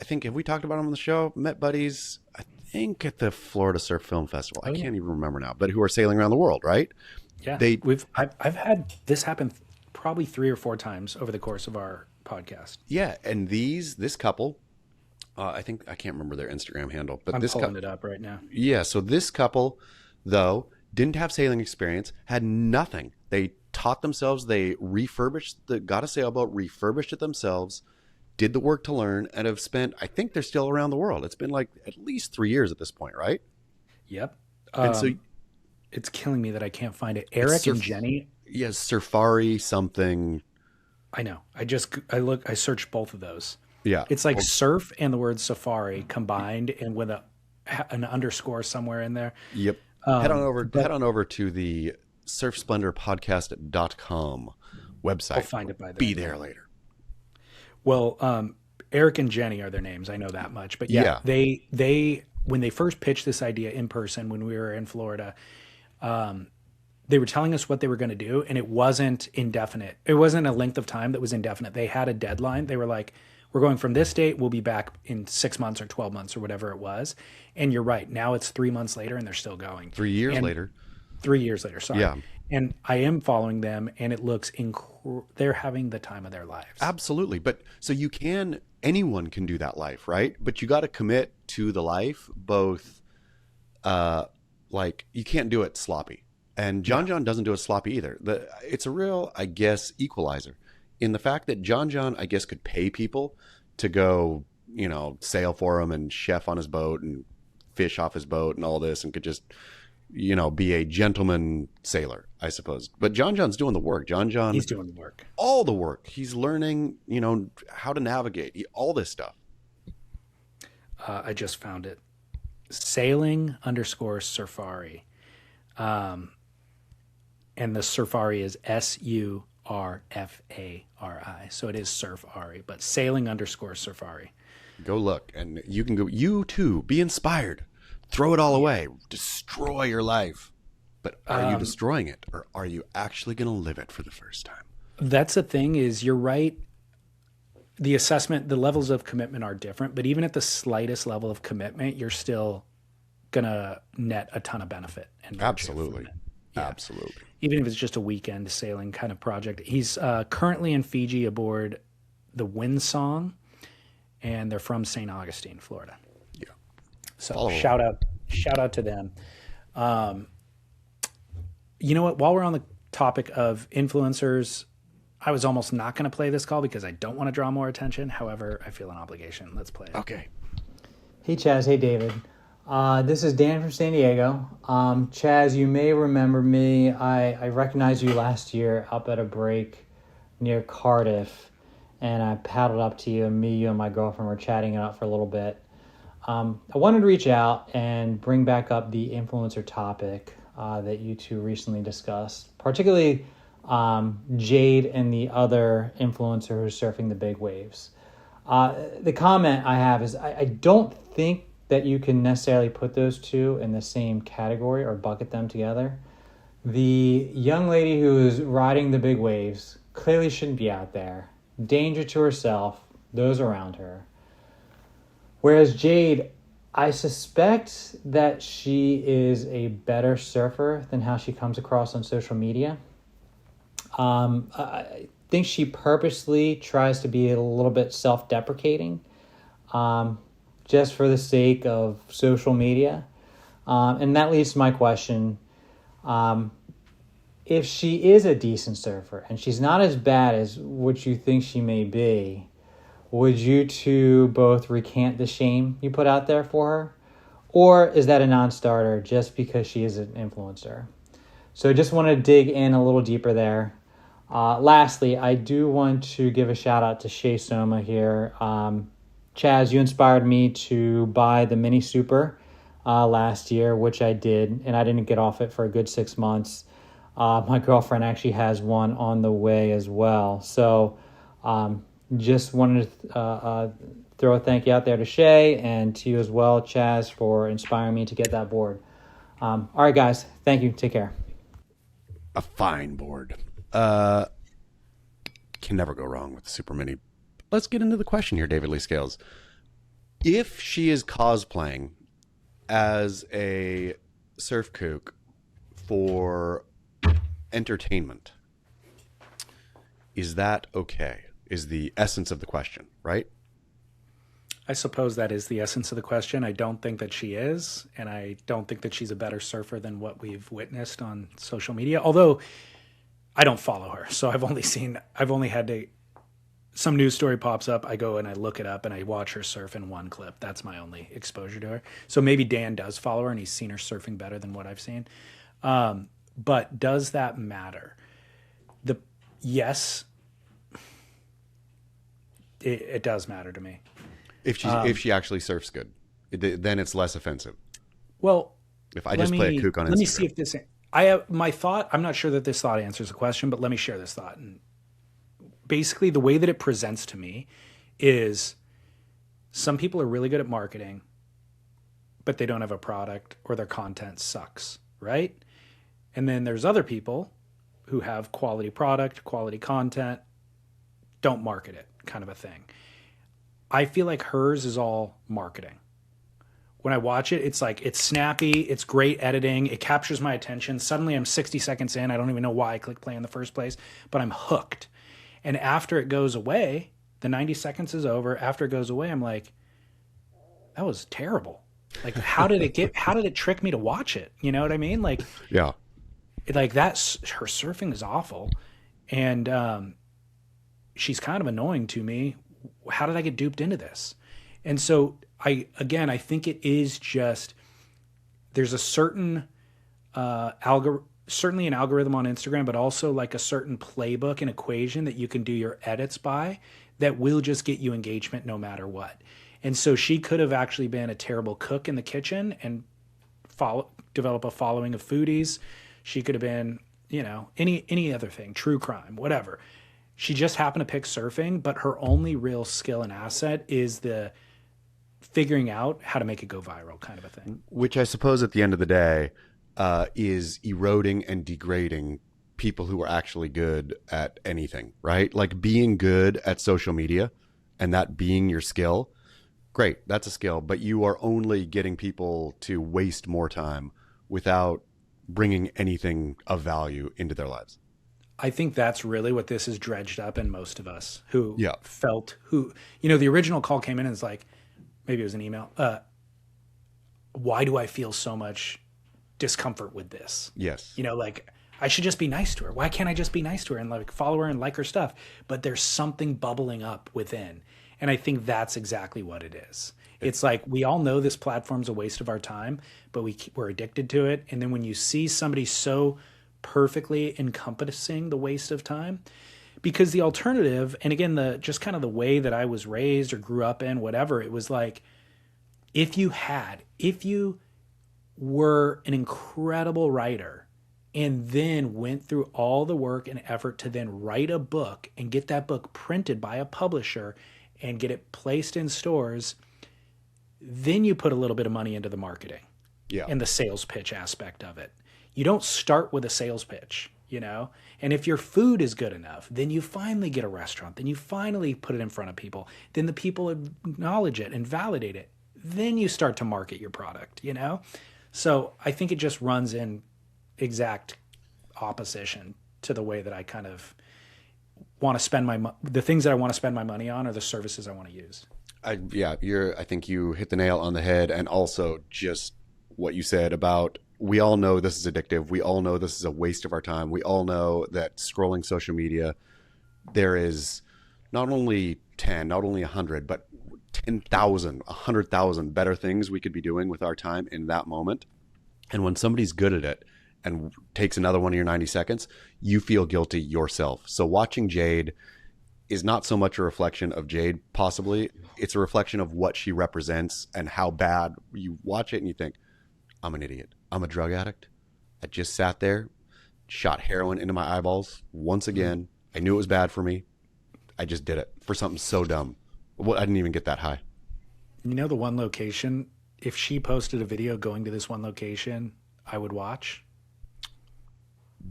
think, have we talked about them on the show? Met buddies, I think at the Florida Surf Film Festival. I can't even remember now. But who are sailing around the world, right? Yeah, I've had this happen probably 3 or 4 times over the course of our podcast. Yeah, and this couple, I think, I can't remember their Instagram handle, but I'm this pulling it up right now. Yeah, so this couple, though, didn't have sailing experience, had nothing. They taught themselves, they got a sailboat, refurbished it themselves, did the work to learn, and have spent, I think they're still around the world. It's been like at least 3 years at this point, right? Yep. And so it's killing me that I can't find it. Eric and Jenny. Yes, Surfari something. I know. I searched both of those. Yeah. It's like surf and the word safari combined and with an underscore somewhere in there. Yep. Head on over to the surfsplendorpodcast.com website. I'll find it by then. Be there later. Well, Eric and Jenny are their names. I know that much. But yeah. they when they first pitched this idea in person when we were in Florida, they were telling us what they were going to do, and it wasn't indefinite. It wasn't a length of time that was indefinite. They had a deadline. They were like, we're going from this date. We'll be back in 6 months or 12 months or whatever it was. And you're right. Now it's 3 months later and they're still going. 3 years later. 3 years later. Sorry. Yeah. And I am following them, and it looks they're having the time of their lives. Absolutely. But so anyone can do that life, right? But you got to commit to the life, both, like you can't do it sloppy. And John John doesn't do it sloppy either. It's a real, I guess, equalizer in the fact that John John, I guess, could pay people to go, sail for him and chef on his boat and fish off his boat and all this, and could just, be a gentleman sailor, I suppose. But John John's doing the work. He's doing the work. All the work. He's learning, how to navigate, all this stuff. I just found it. Sailing_Surfari. And the Surfari is SURFARI. So it is Surfari, but sailing_Surfari. Go look, and you can go, you too, be inspired. Throw it all away. Destroy your life. But are you destroying it, or are you actually going to live it for the first time? That's the thing is, you're right. The assessment, the levels of commitment are different, but even at the slightest level of commitment, you're still going to net a ton of benefit. And absolutely. Yeah. Absolutely. Even if it's just a weekend sailing kind of project. He's currently in Fiji aboard the Windsong, and they're from St. Augustine, Florida. Yeah. So shout out to them. You know what? While we're on the topic of influencers, I was almost not going to play this call because I don't want to draw more attention. However, I feel an obligation. Let's play it. Okay. Hey, Chaz. Hey, David. This is Dan from San Diego. Chaz, you may remember me. I recognized you last year up at a break near Cardiff, and I paddled up to you, and you and my girlfriend were chatting it up for a little bit. I wanted to reach out and bring back up the influencer topic that you two recently discussed, particularly Jade and the other influencer who's surfing the big waves. The comment I have is I don't think that you can necessarily put those two in the same category or bucket them together. The young lady who is riding the big waves clearly shouldn't be out there. Danger to herself, those around her. Whereas Jade, I suspect that she is a better surfer than how she comes across on social media. I think she purposely tries to be a little bit self-deprecating, just for the sake of social media. And that leads to my question. If she is a decent surfer and she's not as bad as what you think she may be, would you two both recant the shame you put out there for her? Or is that a non-starter just because she is an influencer? So I just want to dig in a little deeper there. Lastly, I do want to give a shout out to Shea Somma here. Chaz, you inspired me to buy the Mini Super last year, which I did, and I didn't get off it for a good 6 months. My girlfriend actually has one on the way as well. So just wanted to throw a thank you out there to Shea and to you as well, Chaz, for inspiring me to get that board. All right, guys. Thank you. Take care. A fine board. Can never go wrong with the Super Mini. Let's get into the question here, David Lee Scales. If she is cosplaying as a surf kook for entertainment, is that okay? Is the essence of the question, right? I suppose that is the essence of the question. I don't think that she is, and I don't think that she's a better surfer than what we've witnessed on social media. Although I don't follow her, so I've only had to. Some news story pops up, I go and I look it up and I watch her surf in one clip. That's my only exposure to her. So maybe Dan does follow her and he's seen her surfing better than what I've seen. But does that matter? Yes, it does matter to me. If she actually surfs good, then it's less offensive. Well, if I just play a kook on Instagram. Let me see if this. I have my thought. I'm not sure that this thought answers the question, but let me share this thought. And basically, the way that it presents to me is some people are really good at marketing, but they don't have a product or their content sucks, right? And then there's other people who have quality product, quality content, don't market it, kind of a thing. I feel like hers is all marketing. When I watch it, it's like, it's snappy, it's great editing, it captures my attention. Suddenly I'm 60 seconds in, I don't even know why I clicked play in the first place, but I'm hooked. And after it goes away, the 90 seconds is over, after it goes away, I'm like, that was terrible. Like, how did it trick me to watch it? You know what I mean? Like, Yeah. Like that's, her surfing is awful. And she's kind of annoying to me. How did I get duped into this? And so I think it is just, there's a certain certainly an algorithm on Instagram, but also like a certain playbook and equation that you can do your edits by that will just get you engagement no matter what. And so she could have actually been a terrible cook in the kitchen and develop a following of foodies. She could have been, any other thing, true crime, whatever. She just happened to pick surfing, but her only real skill and asset is the figuring out how to make it go viral kind of a thing. Which I suppose at the end of the day is eroding and degrading people who are actually good at anything, right? Like being good at social media and that being your skill. Great, that's a skill, but you are only getting people to waste more time without bringing anything of value into their lives. I think that's really what this is dredged up in most of us who felt the original call came in and it's like, maybe it was an email. Why do I feel so much discomfort with this? Yes. Like I should just be nice to her. Why can't I just be nice to her and like follow her and like her stuff? But there's something bubbling up within. And I think that's exactly what it is. It's like, we all know this platform's a waste of our time, but we're addicted to it. And then when you see somebody so perfectly encompassing the waste of time, because the alternative, and again, just kind of the way that I was raised or grew up in, whatever, it was like, if you were an incredible writer and then went through all the work and effort to then write a book and get that book printed by a publisher and get it placed in stores, then you put a little bit of money into the marketing and the sales pitch aspect of it. You don't start with a sales pitch, and if your food is good enough, then you finally get a restaurant, then you finally put it in front of people, then the people acknowledge it and validate it. Then you start to market your product, So I think it just runs in exact opposition to the way that I kind of want to spend the things that I want to spend my money on are the services I want to use. I think you hit the nail on the head. And also just what you said about, we all know this is addictive. We all know this is a waste of our time. We all know that scrolling social media, there is not only 10, not only 100, but 10,000, 100,000 better things we could be doing with our time in that moment. And when somebody's good at it and takes another one of your 90 seconds, you feel guilty yourself. So watching Jade is not so much a reflection of Jade, possibly. It's a reflection of what she represents and how bad you watch it and you think, I'm an idiot. I'm a drug addict. I just sat there, shot heroin into my eyeballs once again. I knew it was bad for me. I just did it for something so dumb. Well, I didn't even get that high. The one location, if she posted a video going to this one location, I would watch?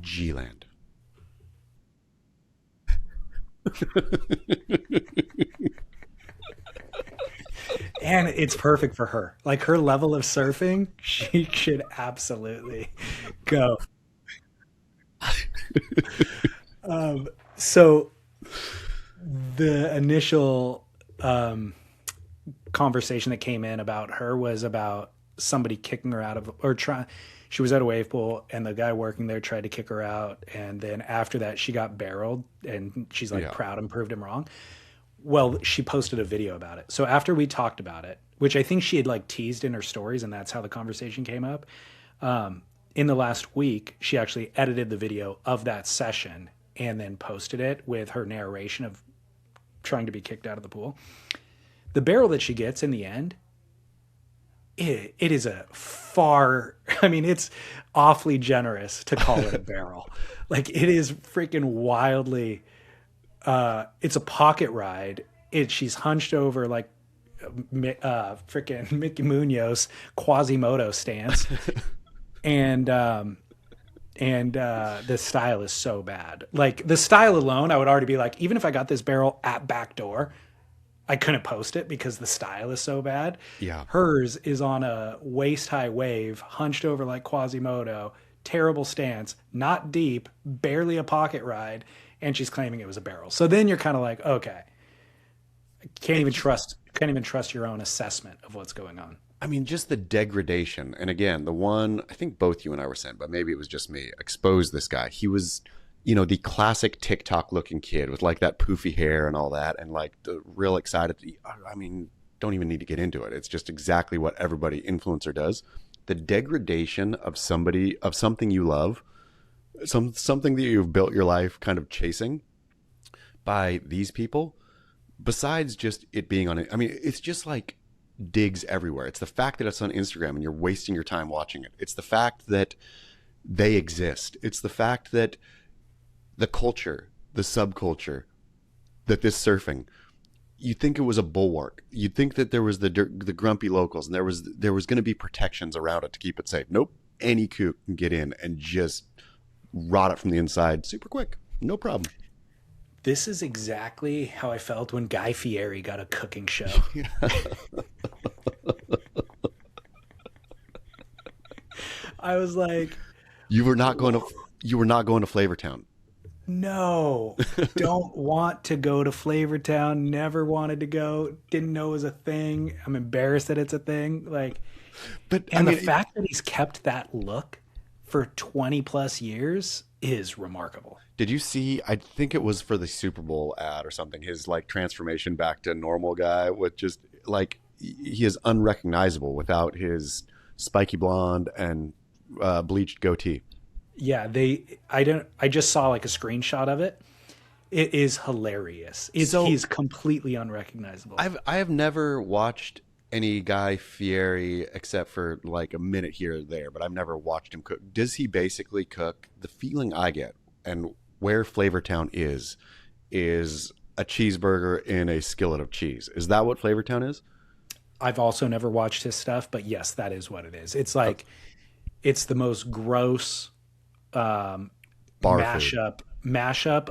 G-Land. And it's perfect for her. Like her level of surfing, she should absolutely go. So the initial conversation that came in about her was about somebody kicking her out of, she was at a wave pool and the guy working there tried to kick her out. And then after that, she got barreled and she's like proud and proved him wrong. Well, she posted a video about it. So after we talked about it, which I think she had like teased in her stories and that's how the conversation came up. In the last week, she actually edited the video of that session and then posted it with her narration of trying to be kicked out of the pool. The barrel that she gets in the end, it is a far I mean, it's awfully generous to call it a barrel. Like, it is freaking wildly. It's a pocket ride. She's hunched over like freaking Mickey Munoz Quasimodo stance, and the style is so bad. Like, the style alone, I would already be like, even if I got this barrel at back door, I couldn't post it because the style is so bad. Yeah. Hers is on a waist high wave, hunched over like Quasimodo, terrible stance, not deep, barely a pocket ride, and she's claiming it was a barrel. So then you're kind of like, okay, can't even trust your own assessment of what's going on. I mean, just the degradation. And again, the one, I think both you and I were saying, but maybe it was just me, exposed this guy. He was, the classic TikTok looking kid with like that poofy hair and all that. And like the real excited. I mean, don't even need to get into it. It's just exactly what everybody influencer does. The degradation of something you love, something that you've built your life kind of chasing by these people, besides just it being on it. I mean, it's just like digs everywhere. It's the fact that it's on Instagram and you're wasting your time watching it. It's the fact that they exist. It's the fact that the culture, the subculture, that this surfing, you think it was a bulwark. You'd think that there was the grumpy locals and there was going to be protections around it to keep it safe. Nope. Any kook can get in and just rot it from the inside super quick. No problem. This is exactly how I felt when Guy Fieri got a cooking show. I was like, you were not going to Flavortown. No, don't want to go to Flavortown. Never wanted to go. Didn't know it was a thing. I'm embarrassed that it's a thing. The fact that he's kept that look for 20 plus years is remarkable. Did you see, I think it was for the Super Bowl ad or something, his like transformation back to normal guy with just like, he is unrecognizable without his spiky blonde and bleached goatee. Yeah, I just saw like a screenshot of it. It is hilarious. He's completely unrecognizable. I have never watched any Guy Fieri except for like a minute here or there, but I've never watched him cook. Does he basically cook? The feeling I get and where Flavortown is a cheeseburger in a skillet of cheese. Is that what Flavortown is? I've also never watched his stuff, but yes, that is what it is. It's like, it's the most gross mashup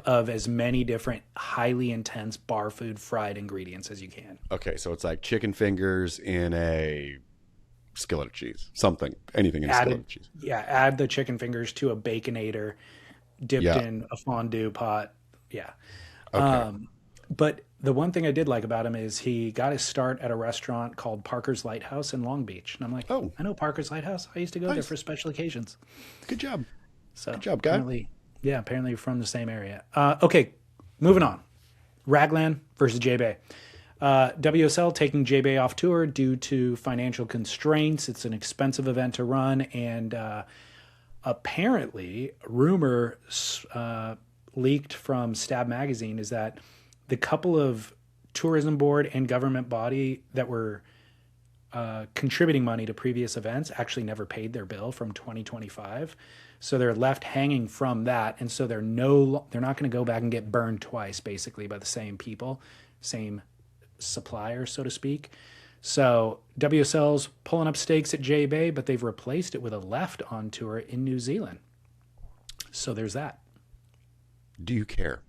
of as many different highly intense bar food fried ingredients as you can. Okay, so it's like chicken fingers in a skillet of cheese. Anything in a skillet of cheese. Yeah, add the chicken fingers to a Baconator dipped in a fondue pot. Yeah. Okay. But the one thing I did like about him is he got his start at a restaurant called Parker's Lighthouse in Long Beach. And I'm like, oh, I know Parker's Lighthouse. I used to go there for special occasions. Good job. So good job, guy. Apparently you're from the same area. Okay, moving on. Raglan versus Jbay. WSL taking Jbay off tour due to financial constraints. It's an expensive event to run, and apparently, rumor leaked from Stab Magazine is that the couple of tourism board and government body that were contributing money to previous events actually never paid their bill from 2025. So they're left hanging from that. And so they're not going to go back and get burned twice, basically, by the same people, same supplier, so to speak. So WSL's pulling up stakes at Jbay, but they've replaced it with a left on tour in New Zealand. So there's that. Do you care?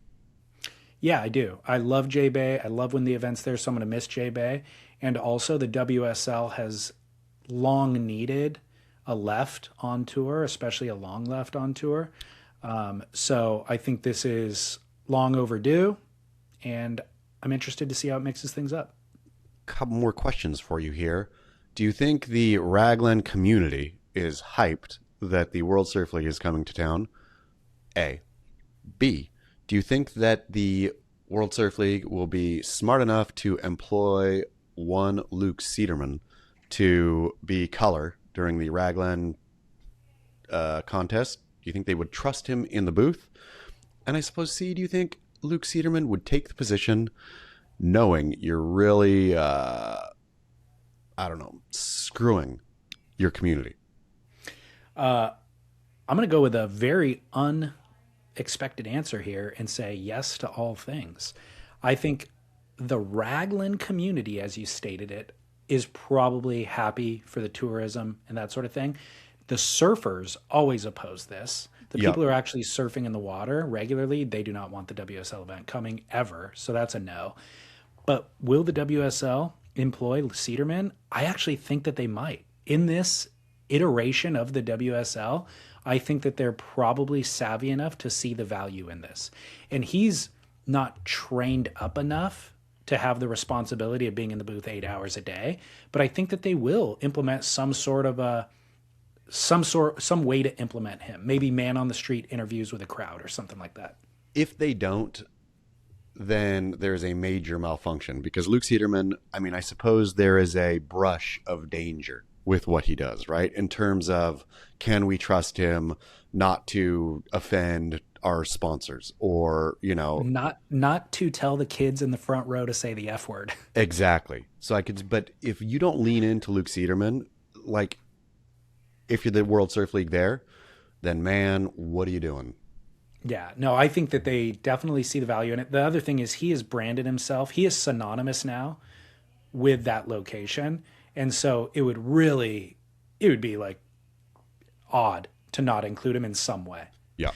Yeah, I do. I love Jbay. I love when the event's there, so I'm going to miss Jbay. And also the WSL has long needed a left on tour, especially a long left on tour. So I think this is long overdue, and I'm interested to see how it mixes things up. Couple more questions for you here. Do you think the Raglan community is hyped that the World Surf League is coming to town? A. B. Do you think that the World Surf League will be smart enough to employ one Luke Cederman to be color during the Raglan contest? Do you think they would trust him in the booth? And I suppose, C, do you think Luke Cederman would take the position knowing you're really, screwing your community? I'm going to go with a very unexpected answer here and say yes to all things. I think the Raglan community, as you stated it, is probably happy for the tourism and that sort of thing. The surfers always oppose this. The Yep. people who are actually surfing in the water regularly, they do not want the WSL event coming ever. So that's a no. But will the WSL employ Cedarman? I actually think that they might. In this iteration of the WSL, I think that they're probably savvy enough to see the value in this. And he's not trained up enough to have the responsibility of being in the booth 8 hours a day, but I think that they will implement some way to implement him. Maybe man on the street interviews with a crowd or something like that. If they don't, then there's a major malfunction because Luke Cedarman, I mean, I suppose there is a brush of danger with what he does, right? In terms of, can we trust him not to offend our sponsors or, you know, not to tell the kids in the front row to say the F word. Exactly. So but if you don't lean into Luke Cedarman, like if you're the World Surf League there, then man, what are you doing? Yeah, no, I think that they definitely see the value in it. The other thing is he has branded himself. He is synonymous now with that location. And so it would be like odd to not include him in some way. Yeah.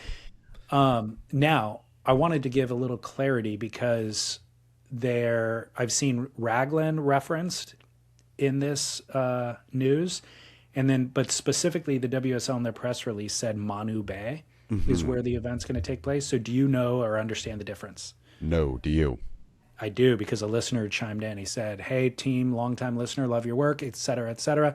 Now, I wanted to give a little clarity because I've seen Raglan referenced in this news, but specifically the WSL in their press release said Manu Bay is where the event's going to take place. So do you know or understand the difference? No, do you? I do, because a listener chimed in. He said, "Hey, team, longtime listener, love your work, et cetera, et cetera.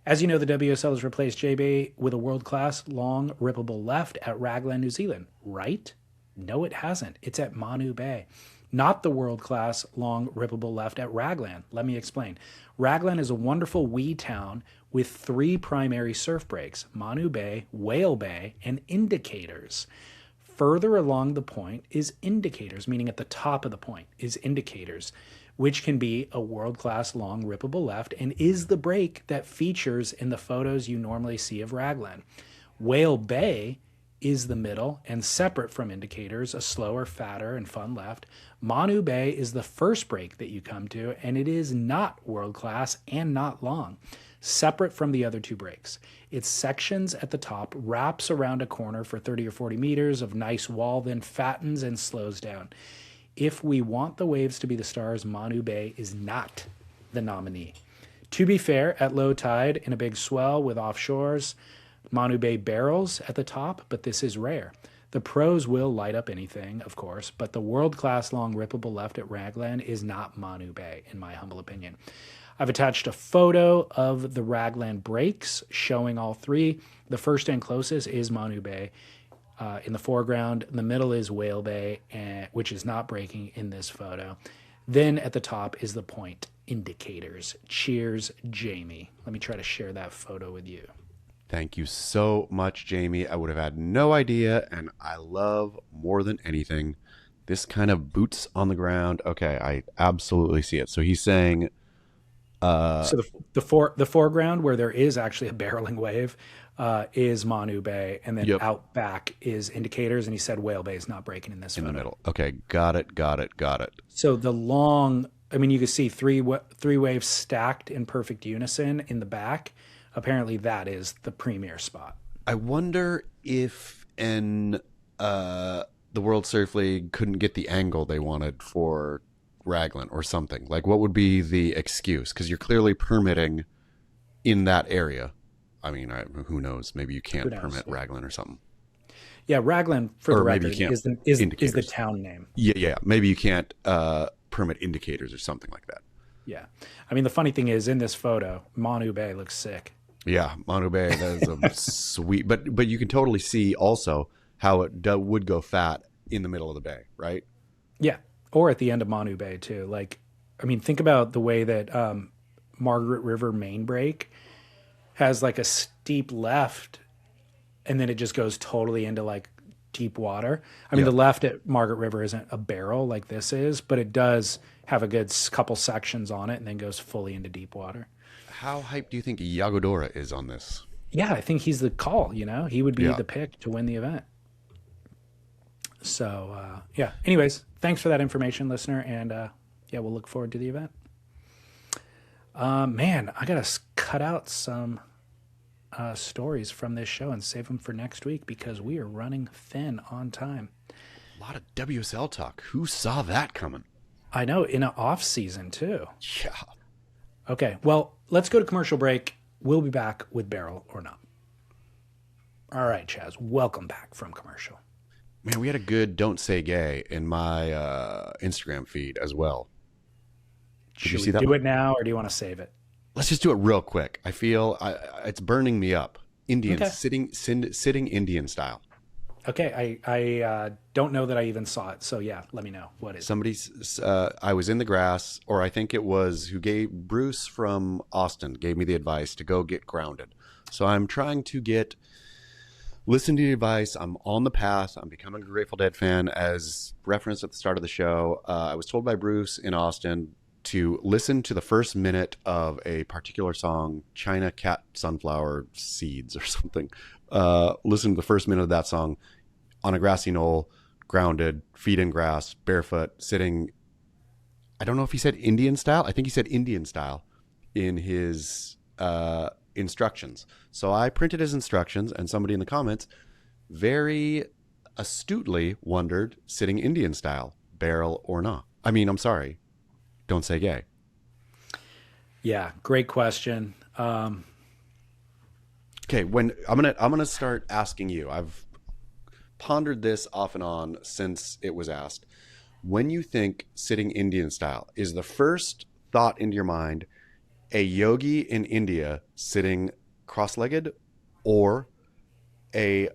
As you know, the WSL has replaced Jbay with a world-class long rippable left at Raglan, New Zealand, right? No, it hasn't. It's at Manu Bay. Not the world-class long rippable left at Raglan. Let me explain. Raglan is a wonderful wee town with 3 primary surf breaks, Manu Bay, Whale Bay, and Indicators. Further along the point is Indicators, meaning at the top of the point is Indicators, which can be a world-class long rippable left and is the break that features in the photos you normally see of Raglan. Whale Bay is the middle and separate from Indicators, a slower, fatter, and fun left. Manu Bay is the first break that you come to, and it is not world-class and not long, separate from the other 2 breaks. Its sections at the top wraps around a corner for 30 or 40 meters of nice wall, then fattens and slows down. If we want the waves to be the stars, Manu Bay is not the nominee. To be fair, at low tide in a big swell with offshores, Manu Bay barrels at the top, but this is rare. The pros will light up anything, of course, but the world-class long rippable left at Raglan is not Manu Bay, in my humble opinion. I've attached a photo of the Raglan breaks showing all 3. The first and closest is Manu Bay. In the foreground, the middle is Whale Bay, which is not breaking in this photo. Then at the top is the point, Indicators. Cheers, Jamie. Let me try to share that photo with you. Thank you so much, Jamie. I would have had no idea, and I love more than anything this kind of boots on the ground. Okay, I absolutely see it. So he's saying... so the foreground, where there is actually a barreling wave, is Manu Bay, and then out back is Indicators, and he said Whale Bay is not breaking in this photo. In the middle. Okay, got it. So the long, I mean, you can see three waves stacked in perfect unison in the back. Apparently that is the premier spot. I wonder if the World Surf League couldn't get the angle they wanted for Raglan or something. Like, what would be the excuse? Because you're clearly permitting in that area. I mean, who knows? Maybe you can't permit Raglan or something. Yeah, Raglan, for the record, is the town name. Yeah. Maybe you can't permit Indicators or something like that. Yeah. I mean, the funny thing is, in this photo, Manu Bay looks sick. Yeah, Manu Bay, that is a sweet... But you can totally see also how it would go fat in the middle of the bay, right? Yeah, or at the end of Manu Bay, too. Like, I mean, think about the way that Margaret River main break has, like, a steep left, and then it just goes totally into, like, deep water. I mean, the left at Margaret River isn't a barrel like this is, but it does have a good couple sections on it and then goes fully into deep water. How hyped do you think Yagodora is on this? Yeah, I think he's the call, he would be Yeah. the pick to win the event. So, yeah. Anyways, thanks for that information, listener. And yeah, we'll look forward to the event. Man, I got to cut out some stories from this show and save them for next week because we are running thin on time. A lot of WSL talk. Who saw that coming? I know, in an off season too. Yeah. Okay, well, let's go to commercial break. We'll be back with Barrel or Not. All right, Chaz, welcome back from commercial. Man, we had a good "Don't Say Gay" in my Instagram feed as well. Did Should you see we that do one? it now, or do you want to save it? Let's just do it real quick. I feel it's burning me up. Indians Okay. sitting Indian style. Okay, I don't know that I even saw it, so yeah, let me know. What is it? I was in the grass, or I think it was Bruce from Austin gave me the advice to go get grounded. So I'm trying to listen to the advice. I'm on the path. I'm becoming a Grateful Dead fan, as referenced at the start of the show. I was told by Bruce in Austin to listen to the first minute of a particular song, China Cat Sunflower Seeds or something. Listen to the first minute of that song on a grassy knoll, grounded, feet in grass, barefoot, sitting. I don't know if he said Indian style. I think he said Indian style in his instructions. So I printed his instructions, and somebody in the comments very astutely wondered, sitting Indian style, barrel or not. I'm sorry. Don't say gay. Yeah, great question. Okay, when I'm gonna start asking you. I've pondered this off and on since it was asked. When you think sitting Indian style, is the first thought into your mind a yogi in India sitting cross-legged, or a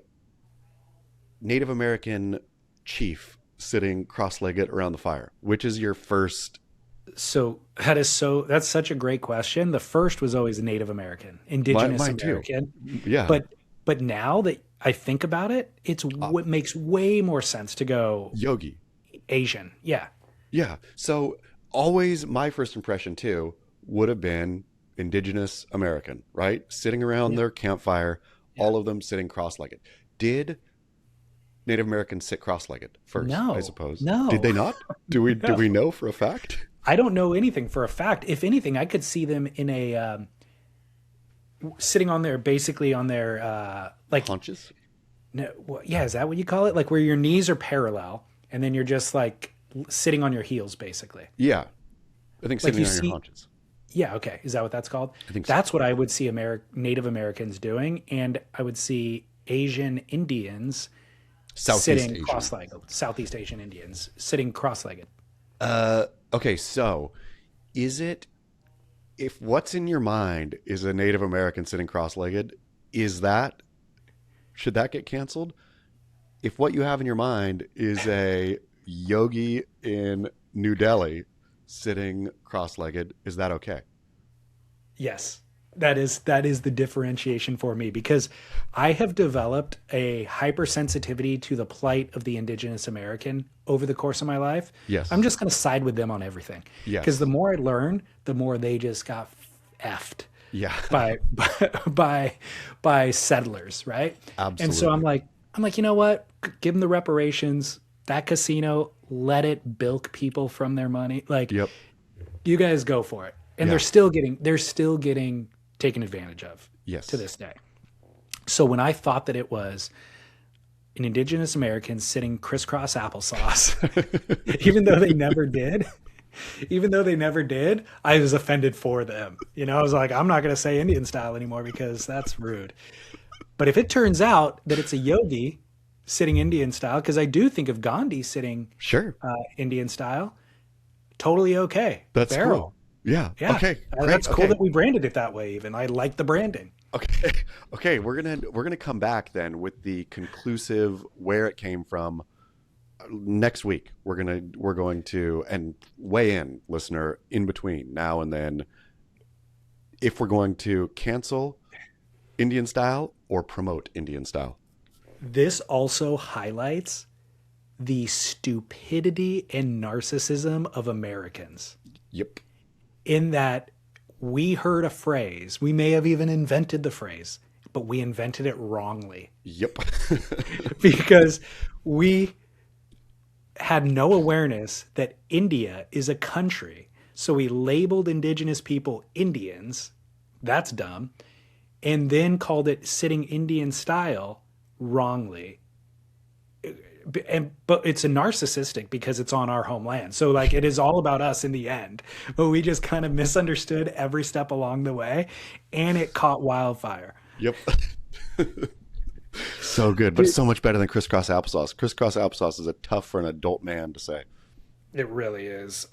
Native American chief sitting cross-legged around the fire? Which is your first? So that's such a great question. The first was always Native American, Indigenous Mine too. American. Yeah. But now that I think about it, it's what makes way more sense to go Yogi. Asian. Yeah. Yeah. So always my first impression too would have been Indigenous American, right? Sitting around their campfire, all of them sitting cross-legged. Did Native Americans sit cross-legged first? No. I suppose. No. Did they not? Do we know for a fact? I don't know anything for a fact. If anything, I could see them in a sitting on their like Haunches? no, yeah, is that what you call it? Like where your knees are parallel and then you're just like sitting on your heels, basically. Yeah. I think sitting you on see- your haunches. Yeah, okay. Is that what that's called? I think so. That's what I would see Native Americans doing, and I would see Asian Indians sitting Asian. cross-legged. Southeast Asian Indians sitting cross-legged. Okay, so is it, if what's in your mind is a Native American sitting cross-legged, should that get canceled? If what you have in your mind is a yogi in New Delhi sitting cross-legged, is that okay? Yes, that is the differentiation for me, because I have developed a hypersensitivity to the plight of the Indigenous American over the course of my life. Yes. I'm just going to side with them on everything. Yes. Because the more I learn, the more they just got effed Yeah. by settlers, right? Absolutely. And so I'm like, you know what? Give them the reparations. That casino, let it bilk people from their money. Like, Yep. you guys go for it. And Yeah. they're still getting taken advantage of Yes. to this day. So when I thought that it was an Indigenous American sitting crisscross applesauce, even though they never did, I was offended for them. I was like, I'm not going to say Indian style anymore because that's rude. But if it turns out that it's a yogi sitting Indian style, because I do think of Gandhi sitting Sure. Indian style, totally okay. That's Barrel. cool. Yeah. Yeah. Okay. Great. That's cool Okay. that we branded it that way. Even I like the branding. Okay. Okay. We're gonna come back then with the conclusive where it came from next week. We're going to and weigh in, listener, in between now and then, if we're going to cancel Indian style or promote Indian style. This also highlights the stupidity and narcissism of Americans, Yep. in that we heard a phrase, we may have even invented the phrase, but we invented it wrongly. Yep. Because we had no awareness that India is a country. So we labeled indigenous people Indians. That's dumb. And then called it sitting Indian style wrongly. But it's a narcissistic because it's on our homeland. So like it is all about us in the end. But we just kind of misunderstood every step along the way, and it caught wildfire. Yep. So good, but so much better than crisscross applesauce. Crisscross applesauce is a tough for an adult man to say. It really is.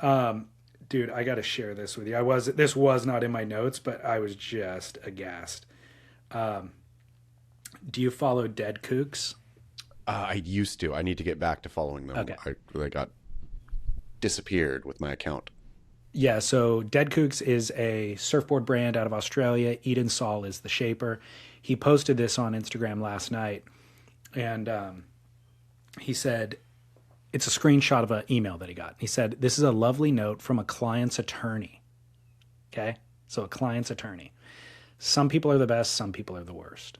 Dude, I got to share this with you. This was not in my notes, but I was just aghast. Do you follow Dead Kooks? I used to. I need to get back to following them. Okay. They got disappeared with my account. Yeah, so Dead Kooks is a surfboard brand out of Australia. Eden Saul is the shaper. He posted this on Instagram last night, and he said, it's a screenshot of an email that he got. He said, this is a lovely note from a client's attorney. Okay? So a client's attorney. Some people are the best, some people are the worst.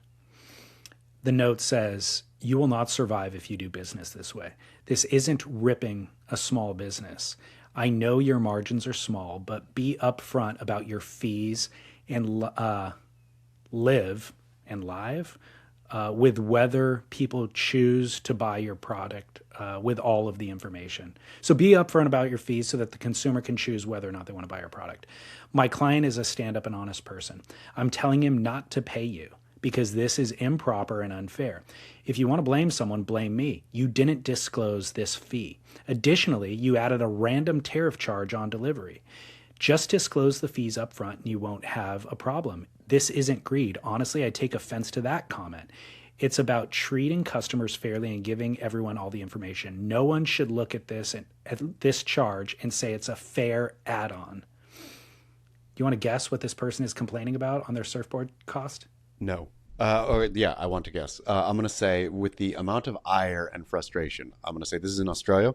The note says, you will not survive if you do business this way. This isn't ripping a small business. I know your margins are small, but be upfront about your fees and live with whether people choose to buy your product with all of the information. So be upfront about your fees so that the consumer can choose whether or not they want to buy your product. My client is a stand-up and honest person. I'm telling him not to pay you because this is improper and unfair. If you want to blame someone, blame me. You didn't disclose this fee. Additionally, you added a random tariff charge on delivery. Just disclose the fees up front and you won't have a problem. This isn't greed. Honestly, I take offense to that comment. It's about treating customers fairly and giving everyone all the information. No one should look at this charge and say it's a fair add-on. Do you want to guess what this person is complaining about on their surfboard cost? No. I want to guess. I'm going to say with the amount of ire and frustration, I'm going to say this is in Australia.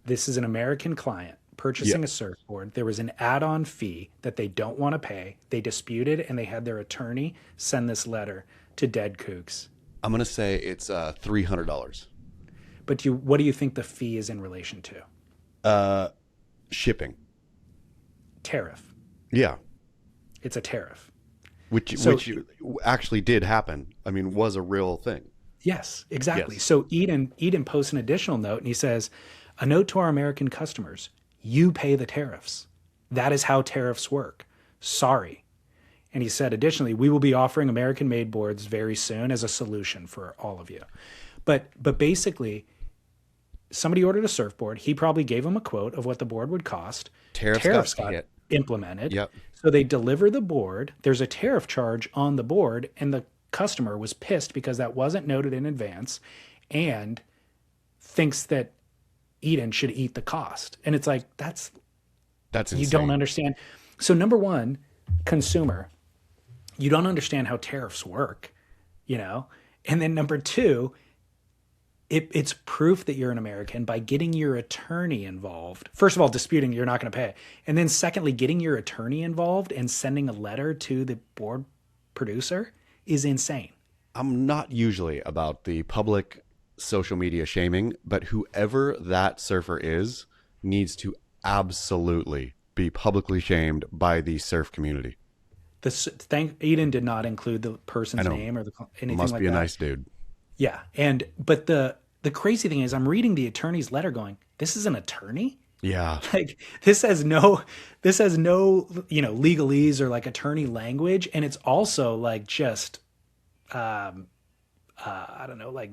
This is an American client purchasing a surfboard. There was an add-on fee that they don't want to pay. They disputed and they had their attorney send this letter to Dead Kooks. I'm going to say it's $300. But what do you think the fee is in relation to? Shipping. Tariff. Yeah. It's a tariff. Which actually did happen. I mean, was a real thing. Yes, exactly. Yes. So Eden posts an additional note and he says, a note to our American customers, you pay the tariffs. That is how tariffs work. Sorry. And he said, additionally, we will be offering American-made boards very soon as a solution for all of you. But basically, somebody ordered a surfboard. He probably gave them a quote of what the board would cost. Tariffs got hit. Implemented. Yep. So they deliver the board. There's a tariff charge on the board, and the customer was pissed because that wasn't noted in advance and thinks that Eden should eat the cost. And it's like, that's insane. You don't understand. So number one, consumer, you don't understand how tariffs work, And then number two, it's proof that you're an American by getting your attorney involved. First of all, disputing you're not going to pay. And then secondly, getting your attorney involved and sending a letter to the board producer is insane. I'm not usually about the public social media shaming, but whoever that surfer is needs to absolutely be publicly shamed by the surf community. Eden did not include the person's name or anything like that. Must be a nice dude. Yeah, but the crazy thing is, I'm reading the attorney's letter, going, "This is an attorney." Yeah, like this has no legalese or like attorney language, and it's also like just I don't know, like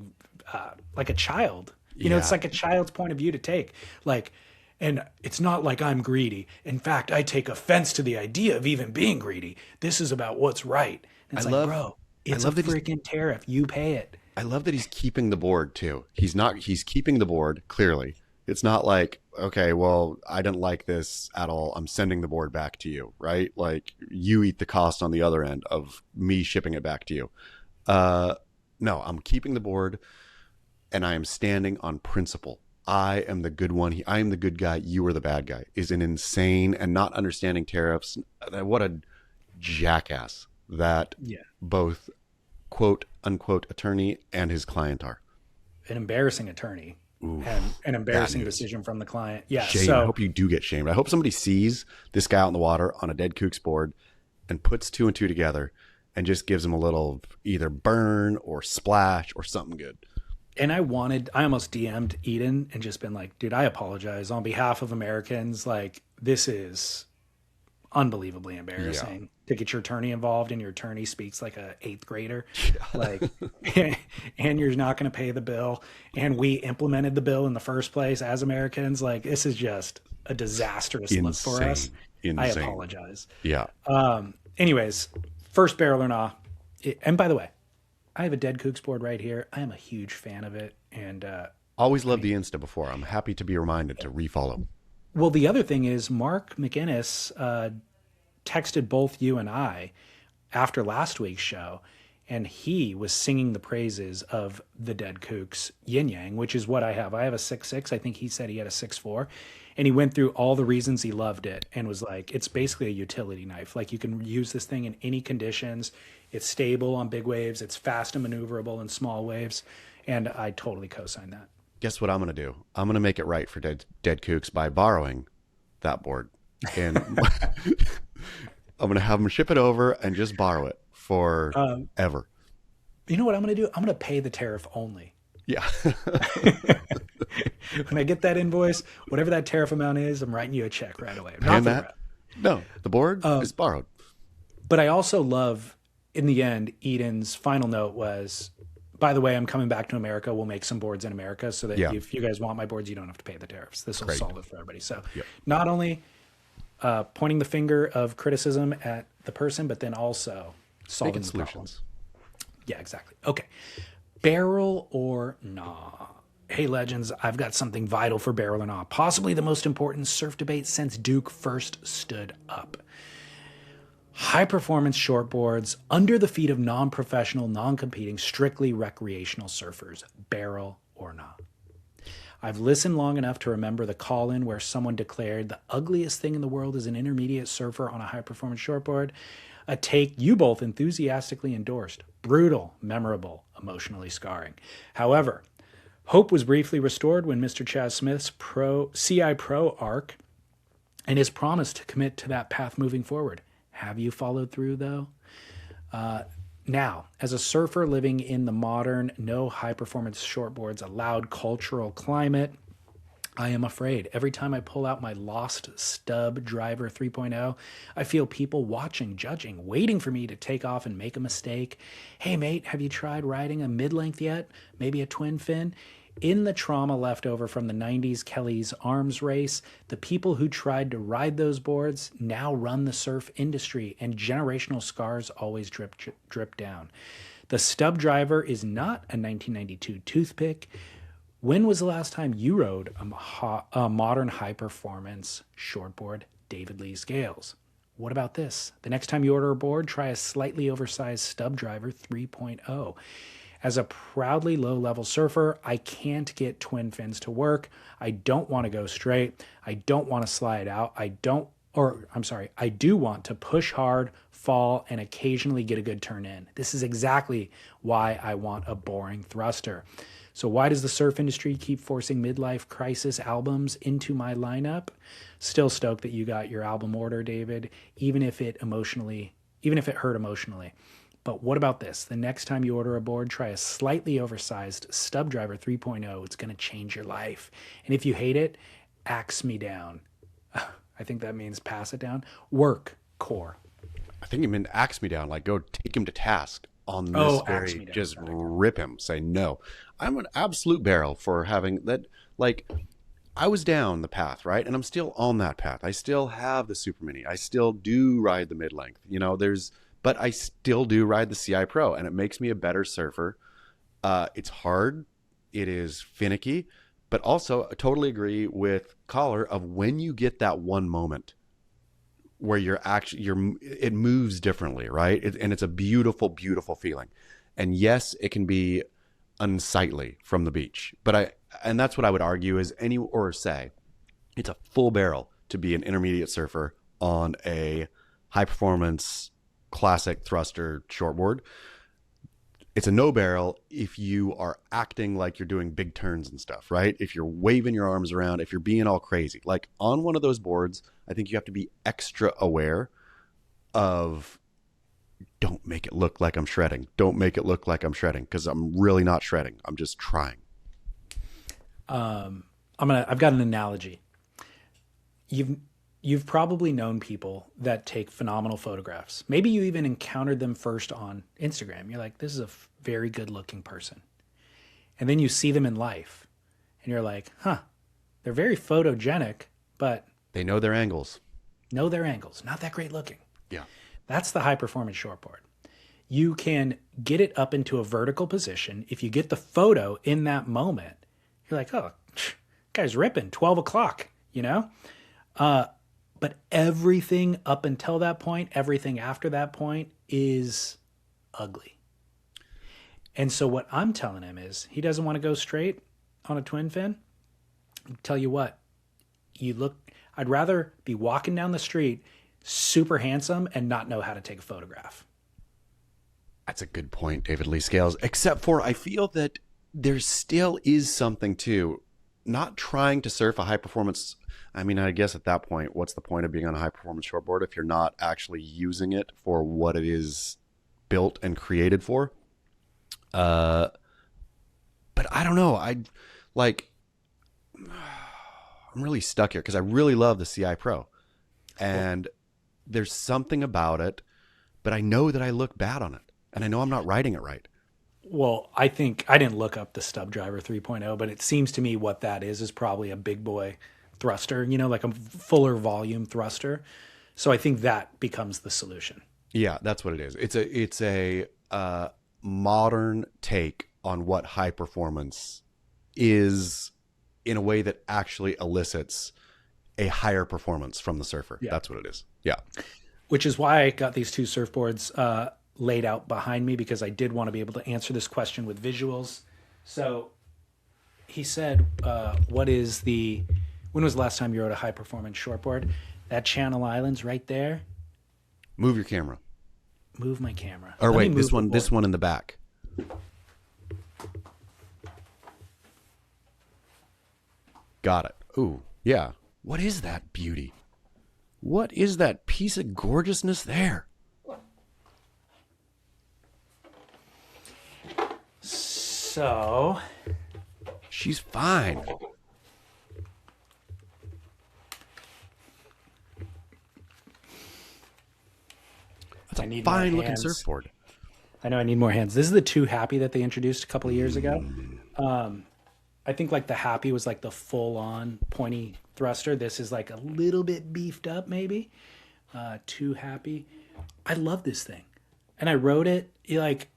a child. It's like a child's point of view to take. Like, and it's not like I'm greedy. In fact, I take offense to the idea of even being greedy. This is about what's right. And it's bro, it's a freaking tariff. You pay it. I love that he's keeping the board too. He's keeping the board clearly. It's not like, okay, well, I didn't like this at all. I'm sending the board back to you, right? Like you eat the cost on the other end of me shipping it back to you. No, I'm keeping the board and I am standing on principle. I am the good one. I am the good guy. You are the bad guy is an insane and not understanding tariffs. What a jackass that Yeah. both quote unquote attorney and his client are. An embarrassing attorney. Ooh, and an embarrassing bad news. decision from the client. Yeah. Shame. So I hope you do get shamed. I hope somebody sees this guy out in the water on a dead Kooks board and puts 2 and 2 together and just gives him a little either burn or splash or something good. and I almost DM'd Eden and just been like, dude, I apologize on behalf of Americans. Like, this is unbelievably embarrassing to get your attorney involved, and your attorney speaks like a 8th grader. Like, and you're not going to pay the bill. And we implemented the bill in the first place as Americans. Like, this is just a disastrous look for us. I apologize. Yeah. Anyways, first barrel or not. And by the way, I have a dead Kooks board right here. I am a huge fan of it. And Always loved the Insta before. I'm happy to be reminded to refollow. well, the other thing is Mark McInnes texted both you and I after last week's show, and he was singing the praises of the dead Kooks yin yang, which is what I have. I have a 6.6. I think he said he had a 6.4. And he went through all the reasons he loved it and was like, it's basically a utility knife. Like, you can use this thing in any conditions. It's stable on big waves. It's fast and maneuverable in small waves. And I totally co-sign that. Guess what I'm going to do? I'm going to make it right for dead Kooks by borrowing that board. And I'm going to have them ship it over and just borrow it for ever. You know what I'm going to do? I'm going to pay the tariff only. Yeah. When I get that invoice, whatever that tariff amount is, I'm writing you a check right away. And that? No, the board is borrowed. But I also love, in the end, Eden's final note was, by the way, I'm coming back to America. We'll make some boards in America so that if you guys want my boards, you don't have to pay the tariffs. This will solve it for everybody. So not only pointing the finger of criticism at the person, but then also solving the solutions. Yeah, exactly. Okay. Barrel or nah? Hey, legends, I've got something vital for barrel or nah. Possibly the most important surf debate since Duke first stood up. High-performance shortboards under the feet of non-professional, non-competing, strictly recreational surfers. Barrel or nah? I've listened long enough to remember the call-in where someone declared the ugliest thing in the world is an intermediate surfer on a high-performance shortboard. A take you both enthusiastically endorsed. Brutal, memorable, emotionally scarring. However, hope was briefly restored when Mr. Chaz Smith's CI Pro arc and his promise to commit to that path moving forward. Have you followed through, though? Now, as a surfer living in the modern, no high-performance shortboards allowed cultural climate, I am afraid. Every time I pull out my lost stub driver 3.0, I feel people watching, judging, waiting for me to take off and make a mistake. Hey, mate, have you tried riding a mid-length yet? Maybe a twin fin? In the trauma left over from the 90s Kelly's arms race, the people who tried to ride those boards now run the surf industry, and generational scars always drip down. The stub driver is not a 1992 toothpick. When was the last time you rode a modern high-performance shortboard, David Lee scales? What about this? The next time you order a board, try a slightly oversized stub driver 3.0. As a proudly low-level surfer, I can't get twin fins to work. I don't want to go straight. I don't want to slide out. I do want to push hard, fall, and occasionally get a good turn in. This is exactly why I want a boring thruster. So why does the surf industry keep forcing midlife crisis albums into my lineup? Still stoked that you got your album order, David, even if it hurt emotionally. But what about this? The next time you order a board, try a slightly oversized stub driver 3.0. It's going to change your life. And if you hate it, axe me down. I think that means pass it down. Work core. I think you meant axe me down, like go take him to task on this just rip him, say no. I'm an absolute barrel for having that. Like, I was down the path, right? And I'm still on that path. I still have the Super Mini. I still do ride the mid-length, but I still do ride the CI Pro, and it makes me a better surfer. It's hard. It is finicky, but also I totally agree with Collar of when you get that one moment where it moves differently, right? And it's a beautiful, beautiful feeling. And yes, it can be unsightly from the beach, and that's what I would argue say it's a full barrel to be an intermediate surfer on a high performance classic thruster shortboard. It's a no barrel if you are acting like you're doing big turns and stuff, right? If you're waving your arms around, if you're being all crazy. Like on one of those boards, I think you have to be extra aware of, don't make it look like I'm shredding. Don't make it look like I'm shredding, because I'm really not shredding. I'm just trying. I've got an analogy. You've probably known people that take phenomenal photographs. Maybe you even encountered them first on Instagram. You're like, this is a very good looking person. And then you see them in life and you're like, they're very photogenic, but they know their angles. Not that great looking. Yeah. That's the high performance shortboard. You can get it up into a vertical position. If you get the photo in that moment, you're like, oh, guy's ripping, 12 o'clock, you know? But everything up until that point, everything after that point is ugly. And so what I'm telling him is he doesn't want to go straight on a twin fin. I'll tell you what, I'd rather be walking down the street super handsome and not know how to take a photograph. That's a good point, David Lee Scales. Except for I feel that there still is something to not trying to surf a high performance. I mean, I guess at that point, what's the point of being on a high performance shortboard if you're not actually using it for what it is built and created for? But I don't know. I'm really stuck here because I really love the CI Pro, and there's something about it, but I know that I look bad on it, and I know I'm not riding it right. Well, I think I didn't look up the Stub Driver 3.0, but it seems to me what that is probably a big boy thruster, like a fuller volume thruster. So I think that becomes the solution. Yeah, that's what it is. It's a modern take on what high performance is in a way that actually elicits a higher performance from the surfer. Yeah. That's what it is. Yeah. Which is why I got these two surfboards laid out behind me, because I did want to be able to answer this question with visuals. So he said, when was the last time you rode a high performance shortboard? That Channel Islands right there. Move your camera. Move my camera. Or wait, this one in the back. Got it. Ooh, yeah. What is that beauty? What is that piece of gorgeousness there? So, she's fine. That's a fine looking surfboard. I know I need more hands. This is the Two Happy that they introduced a couple of years ago. I think like the Happy was like the full on pointy thruster. This is like a little bit beefed up maybe. Two Happy. I love this thing. And I rode it like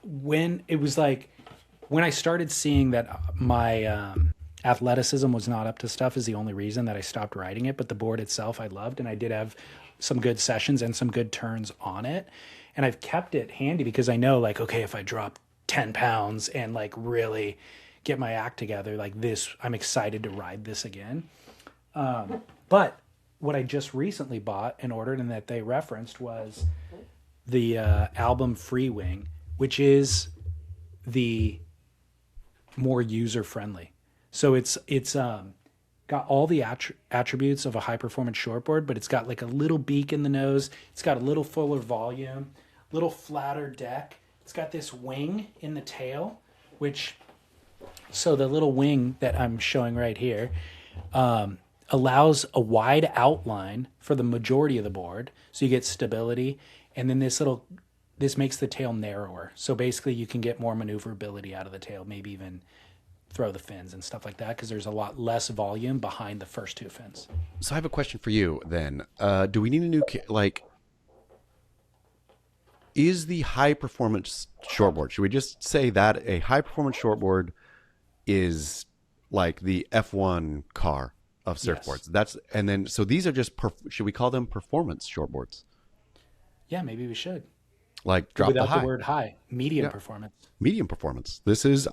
when I started seeing that my athleticism was not up to stuff is the only reason that I stopped riding it. But the board itself I loved, and I did have some good sessions and some good turns on it. And I've kept it handy because I know like, okay, if I drop 10 pounds and like really get my act together like this, I'm excited to ride this again. But what I just recently bought and ordered and that they referenced was the Album Free Wing, which is the more user-friendly. So it's got all the attributes of a high-performance shortboard, but it's got like a little beak in the nose. It's got a little fuller volume, little flatter deck. It's got this wing in the tail, so the little wing that I'm showing right here allows a wide outline for the majority of the board, so you get stability. And then this makes the tail narrower. So basically you can get more maneuverability out of the tail, maybe even throw the fins and stuff like that, because there's a lot less volume behind the first two fins. So I have a question for you then. Do we need a new, is the high performance shortboard, should we just say that a high performance shortboard is like the F1 car of surfboards? Yes. So these are just, should we call them performance shortboards? Yeah, maybe we should. Like drop without the high. The word high. Medium performance. Medium performance. This is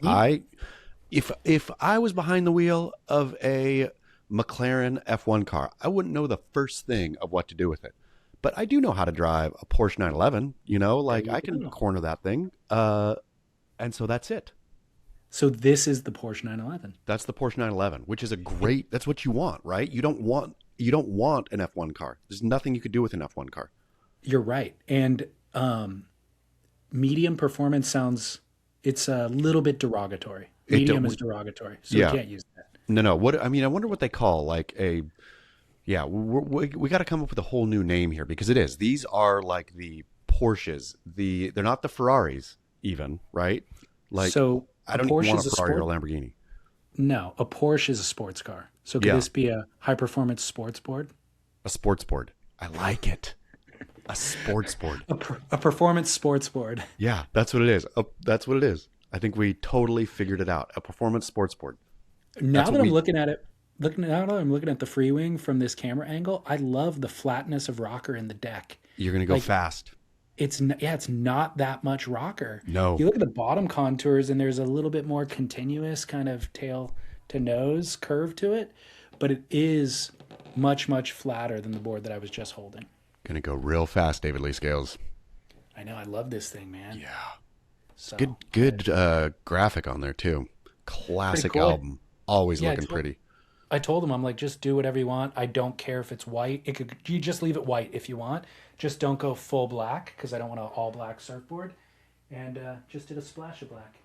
if I was behind the wheel of a McLaren F1 car, I wouldn't know the first thing of what to do with it. but I do know how to drive a Porsche 911. You know, like I can corner that thing. And so that's it. So this is the Porsche 911. That's the Porsche 911, which is a great. That's what you want, right? You don't want an F1 car. There's nothing you could do with an F1 car. You're right. And medium performance sounds, it's a little bit derogatory. Medium is derogatory, so you can't use that. No. What I mean, I wonder what they call like a. Yeah, we got to come up with a whole new name here because it is. These are like the Porsches. They're not the Ferraris even, right? Like so. I don't even want a Ferrari or a Lamborghini. No, a Porsche is a sports car. So could this be a high performance sports board? A sports board. I like it. A sports board. A performance sports board. Yeah, that's what it is. That's what it is. I think we totally figured it out. A performance sports board. Now that I'm looking at it, I'm looking at the free wing from this camera angle. I love the flatness of rocker in the deck. You're going to go fast. It's not that much rocker. No. You look at the bottom contours and there's a little bit more continuous kind of tail to nose curve to it, but it is much, much flatter than the board that I was just holding. Going to go real fast, David Lee Scales. I know. I love this thing, man. Yeah. So, good graphic on there too. Classic cool. album. Always looking pretty. I told him, I'm like, just do whatever you want. I don't care if it's white. You just leave it white if you want. Just don't go full black because I don't want an all black surfboard. And just did a splash of black.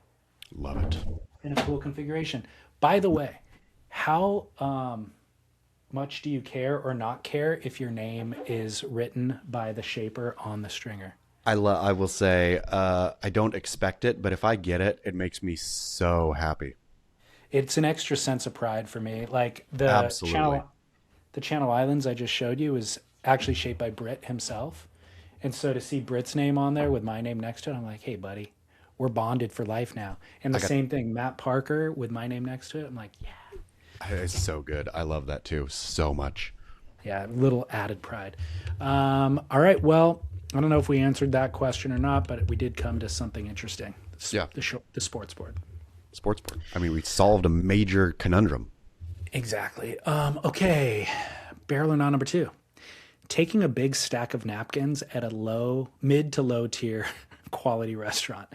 Love it. In a cool configuration. By the way, how much do you care or not care if your name is written by the shaper on the stringer? I will say I don't expect it, but if I get it, it makes me so happy. It's an extra sense of pride for me. Like the Channel Islands I just showed you is actually shaped by Britt himself. And so to see Britt's name on there with my name next to it, I'm like, hey, buddy, we're bonded for life now. And the same thing, Matt Parker with my name next to it. I'm like, yeah. It's so good. I love that too so much. Yeah, a little added pride. All right, well, I don't know if we answered that question or not, but we did come to something interesting. The sports board. Sports board. I mean, we solved a major conundrum. Exactly. Okay, barrel or not number 2. Taking a big stack of napkins at a mid to low tier quality restaurant.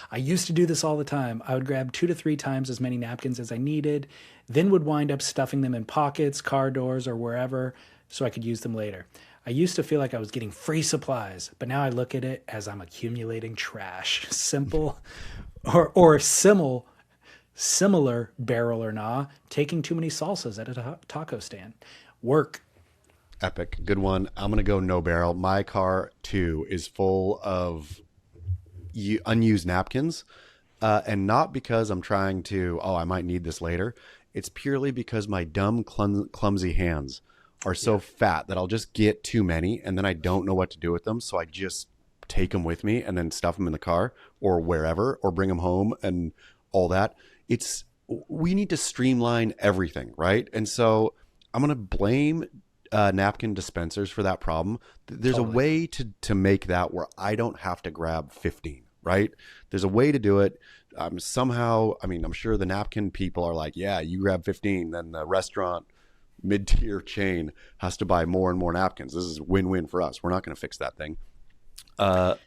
I used to do this all the time. I would grab 2 to 3 times as many napkins as I needed, then would wind up stuffing them in pockets, car doors, or wherever so I could use them later. I used to feel like I was getting free supplies, but now I look at it as I'm accumulating trash. Simple or similar barrel or nah, taking too many salsas at a taco stand. Work. Epic. Good one. I'm going to go no barrel. My car, too, is full of unused napkins. And not because I'm trying to, I might need this later. It's purely because my dumb, clumsy hands are so fat that I'll just get too many and then I don't know what to do with them. So I just take them with me and then stuff them in the car or wherever or bring them home and all that. We need to streamline everything, right? And so I'm going to blame napkin dispensers for that problem. There's a way to make that where I don't have to grab 15, right? There's a way to do it. I'm sure the napkin people are like, yeah, you grab 15, then the restaurant mid-tier chain has to buy more and more napkins. This is win-win for us. We're not going to fix that thing. But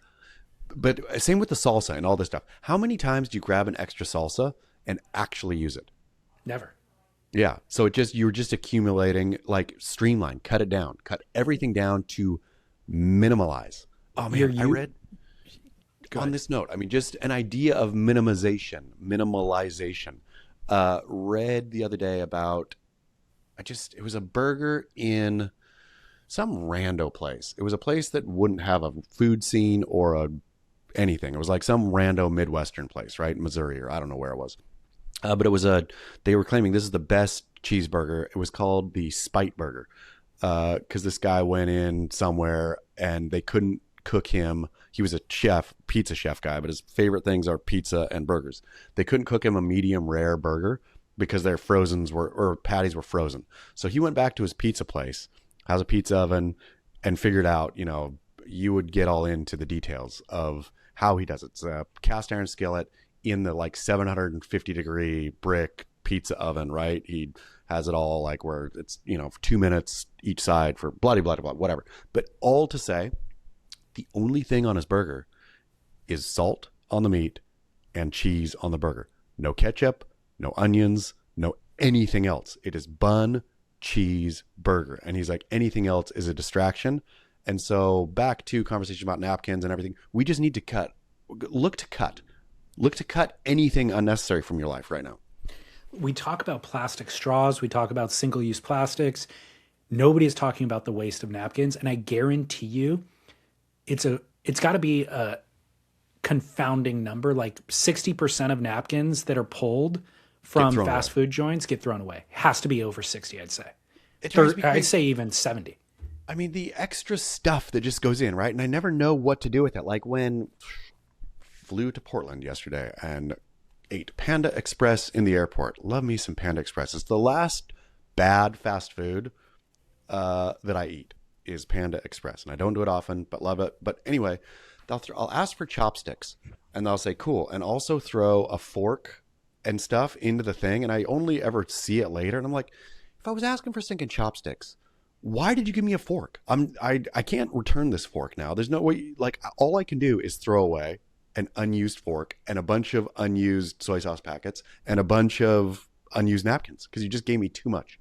same with the salsa and all this stuff. How many times do you grab an extra salsa and actually use it? Never. Yeah. So you're just accumulating, like streamline, cut it down, cut everything down to minimalize. Oh man, I read on this note, just an idea of minimalization. Read the other day about, it was a burger in some rando place. It was a place that wouldn't have a food scene or anything. It was like some rando Midwestern place, right? Missouri, or I don't know where it was. But it was they were claiming this is the best cheeseburger. It was called the Spite Burger. Because this guy went in somewhere and they couldn't cook him. He was a chef, pizza chef guy, but his favorite things are pizza and burgers. They couldn't cook him a medium rare burger because their patties were frozen. So he went back to his pizza place, has a pizza oven, and figured out, you would get all into the details of how he does it. It's a cast iron skillet in the 750 degree brick pizza oven, right? He has it all, like where it's, you know, 2 minutes each side for bloody, bloody, blah, whatever. But all to say, the only thing on his burger is salt on the meat and cheese on the burger. No ketchup, no onions, no anything else. It is bun, cheese, burger. And he's like, anything else is a distraction. And so back to conversation about napkins and everything, we just need to look to cut anything unnecessary from your life right now. We talk about plastic straws. We talk about single-use plastics. Nobody is talking about the waste of napkins. And I guarantee you it's got to be a confounding number. Like 60% of napkins that are pulled from fast food joints get thrown away. Has to be over 60, I'd say. I'd say even 70. I mean, the extra stuff that just goes in, right? And I never know what to do with it. Like when flew to Portland yesterday and ate Panda Express in the airport. Love me some Panda Express. It's the last bad fast food that I eat is Panda Express. And I don't do it often, but love it. But anyway, I'll ask for chopsticks and they'll say, cool. And also throw a fork and stuff into the thing. And I only ever see it later. And I'm like, if I was asking for stinking chopsticks, why did you give me a fork? I can't return this fork now. There's no way. Like, all I can do is throw away an unused fork and a bunch of unused soy sauce packets and a bunch of unused napkins because you just gave me too much.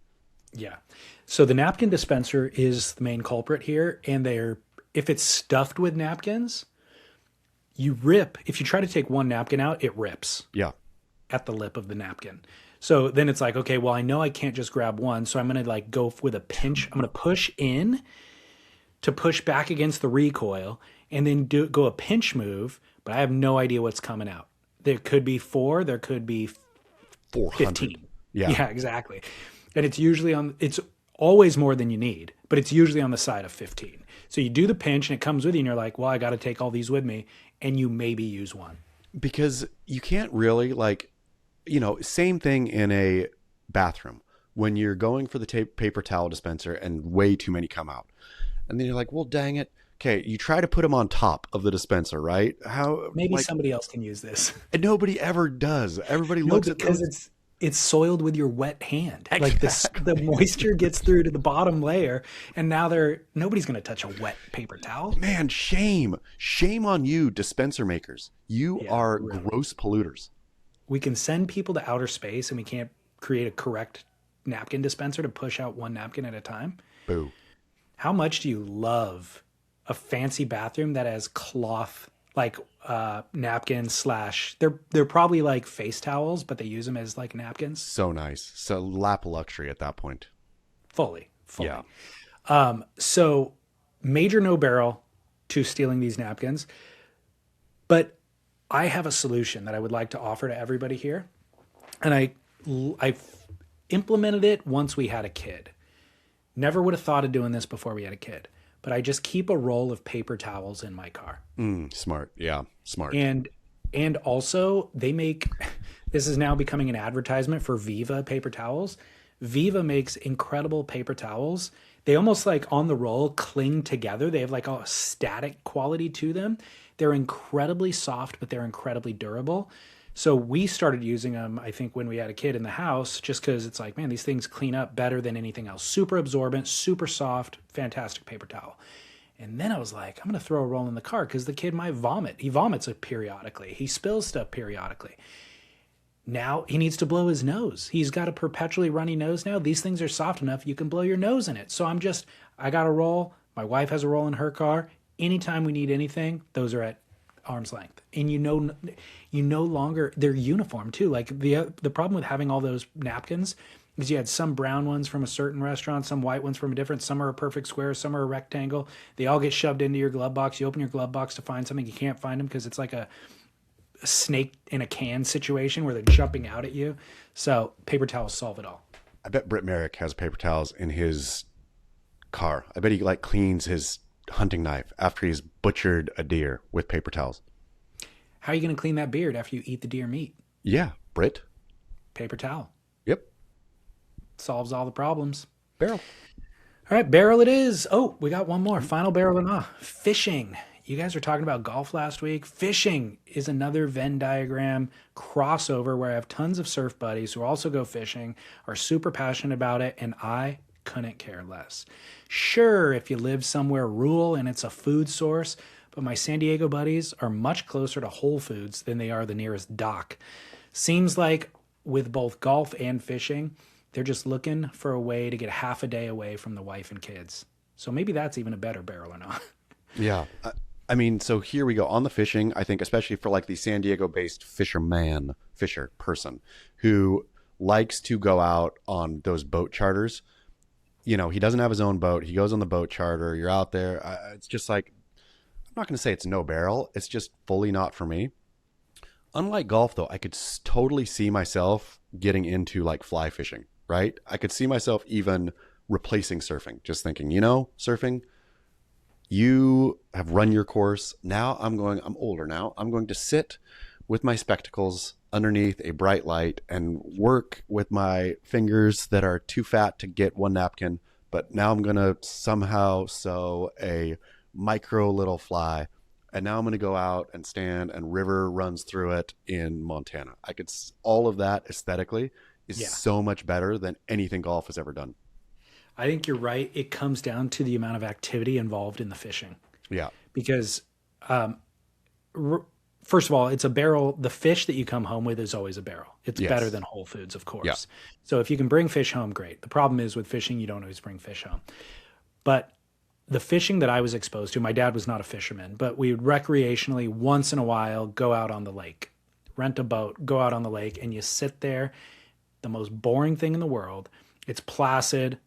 Yeah. So the napkin dispenser is the main culprit here. And if it's stuffed with napkins, if you try to take one napkin out, it rips. Yeah. At the lip of the napkin. So then it's like, okay, well, I know I can't just grab one. So I'm going to like go with a pinch. I'm going to push in to push back against the recoil and then go a pinch move. But I have no idea what's coming out. There could be 4. There could be 15. Yeah. Yeah, exactly. And it's always more than you need, but it's usually on the side of 15. So you do the pinch and it comes with you and you're like, well, I got to take all these with me. And you maybe use one. Because you can't really same thing in a bathroom when you're going for the paper towel dispenser and way too many come out. And then you're like, well, dang it. Okay, you try to put them on top of the dispenser, right? Maybe somebody else can use this. And nobody ever does. Everybody looks at because it's soiled with your wet hand. Exactly. Like the moisture gets through to the bottom layer, and now nobody's going to touch a wet paper towel. Man, shame on you, dispenser makers. You are really gross polluters. We can send people to outer space, and we can't create a correct napkin dispenser to push out one napkin at a time. Boo. How much do you love a fancy bathroom that has cloth, like napkins / they're probably like face towels, but they use them as like napkins. So nice. So lap luxury at that point. Fully. Yeah. So major no barrel to stealing these napkins, but I have a solution that I would like to offer to everybody here. And I implemented it once we had a kid. Never would have thought of doing this before we had a kid. But I just keep a roll of paper towels in my car. Smart. Yeah, smart. And also they make, this is now becoming an advertisement for Viva paper towels. Viva makes incredible paper towels. They almost like on the roll cling together. They have like a static quality to them. They're incredibly soft, but they're incredibly durable. So we started using them, I think, when we had a kid in the house, just because it's like, man, these things clean up better than anything else. Super absorbent, super soft, fantastic paper towel. And then I was like, I'm going to throw a roll in the car because the kid might vomit. He vomits periodically. He spills stuff periodically. Now he needs to blow his nose. He's got a perpetually runny nose now. These things are soft enough you can blow your nose in it. So I got a roll. My wife has a roll in her car. Anytime we need anything, those are at arm's length. And you no longer, they're uniform too. Like the problem with having all those napkins is you had some brown ones from a certain restaurant, some white ones from a different, some are a perfect square, some are a rectangle. They all get shoved into your glove box. You open your glove box to find something, you can't find them because it's like a snake in a can situation where they're jumping out at you. So paper towels solve it all. I bet Merrick has paper towels in his car. I bet he cleans his hunting knife after he's butchered a deer with paper towels. How are you going to clean that beard after you eat the deer meat? Yeah, Britt. Paper towel. Yep. Solves all the problems. Barrel. All right, barrel it is. Oh, we got one more. Final barrel or not. Fishing. you guys were talking about golf last week. Fishing is another Venn diagram crossover where I have tons of surf buddies who also go fishing, are super passionate about it, and I couldn't care less. Sure, if you live somewhere rural and it's a food source, but my San Diego buddies are much closer to Whole Foods than they are the nearest dock. Seems like with both golf and fishing, they're just looking for a way to get half a day away from the wife and kids. So maybe that's even a better barrel or not. Yeah. I mean, so here we go on the fishing. I think especially for like the San Diego based fisher person who likes to go out on those boat charters. You know, he doesn't have his own boat. He goes on the boat charter. You're out there. It's just like, I'm not going to say it's no barrel. It's just fully not for me. Unlike golf, though, I could totally see myself getting into like fly fishing, right? I could see myself even replacing surfing, just thinking, you know, surfing, you have run your course. Now I'm older now. I'm going to sit with my spectacles underneath a bright light and work with my fingers that are too fat to get one napkin. But now I'm going to somehow sew a micro little fly. And now I'm going to go out and stand and river runs through it in Montana. All of that aesthetically is so much better than anything golf has ever done. I think you're right. It comes down to the amount of activity involved in the fishing. Yeah. Because, first of all, it's a barrel. The fish that you come home with is always a barrel. It's better than Whole Foods, of course. Yeah. So if you can bring fish home, great. The problem is with fishing, you don't always bring fish home. But the fishing that I was exposed to, my dad was not a fisherman, but we would recreationally once in a while go out on the lake, rent a boat, go out on the lake, and you sit there, the most boring thing in the world. It's placid,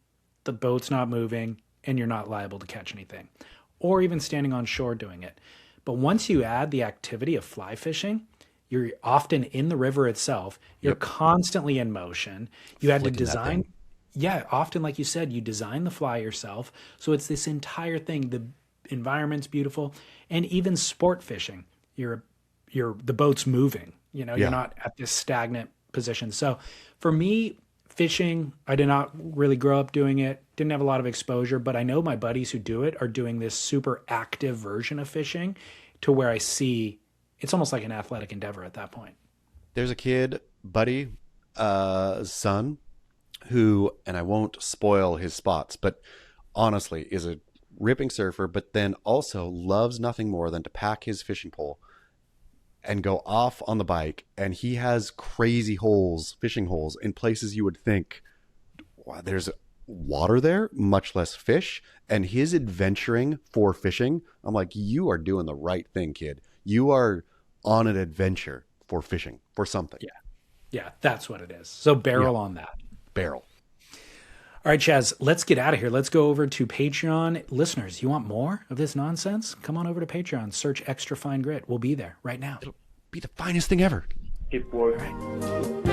the boat's not moving, and you're not liable to catch anything, or even standing on shore doing it. But once you add the activity of fly fishing, you're often in the river itself. You're constantly in motion. You had to design. Yeah, often, like you said, you design the fly yourself. So it's this entire thing. The environment's beautiful. And even sport fishing, the boat's moving. You know, you're not at this stagnant position. So for me, fishing, I did not really grow up doing it. Didn't have a lot of exposure, but I know my buddies who do it are doing this super active version of fishing to where I see it's almost like an athletic endeavor at that point. There's a kid, buddy, son, who, and I won't spoil his spots, but honestly is a ripping surfer, but then also loves nothing more than to pack his fishing pole and go off on the bike. And he has crazy holes, fishing holes in places you would think, wow, there's water there, much less fish. And his adventuring for fishing, I'm like, you are doing the right thing, kid. You are on an adventure for fishing, for something. Yeah, that's what it is. So barrel on that. Barrel. All right, Chaz, let's get out of here. Let's go over to Patreon. Listeners, you want more of this nonsense? Come on over to Patreon. Search Extra Fine Grit. We'll be there right now. It'll be the finest thing ever. Keep working.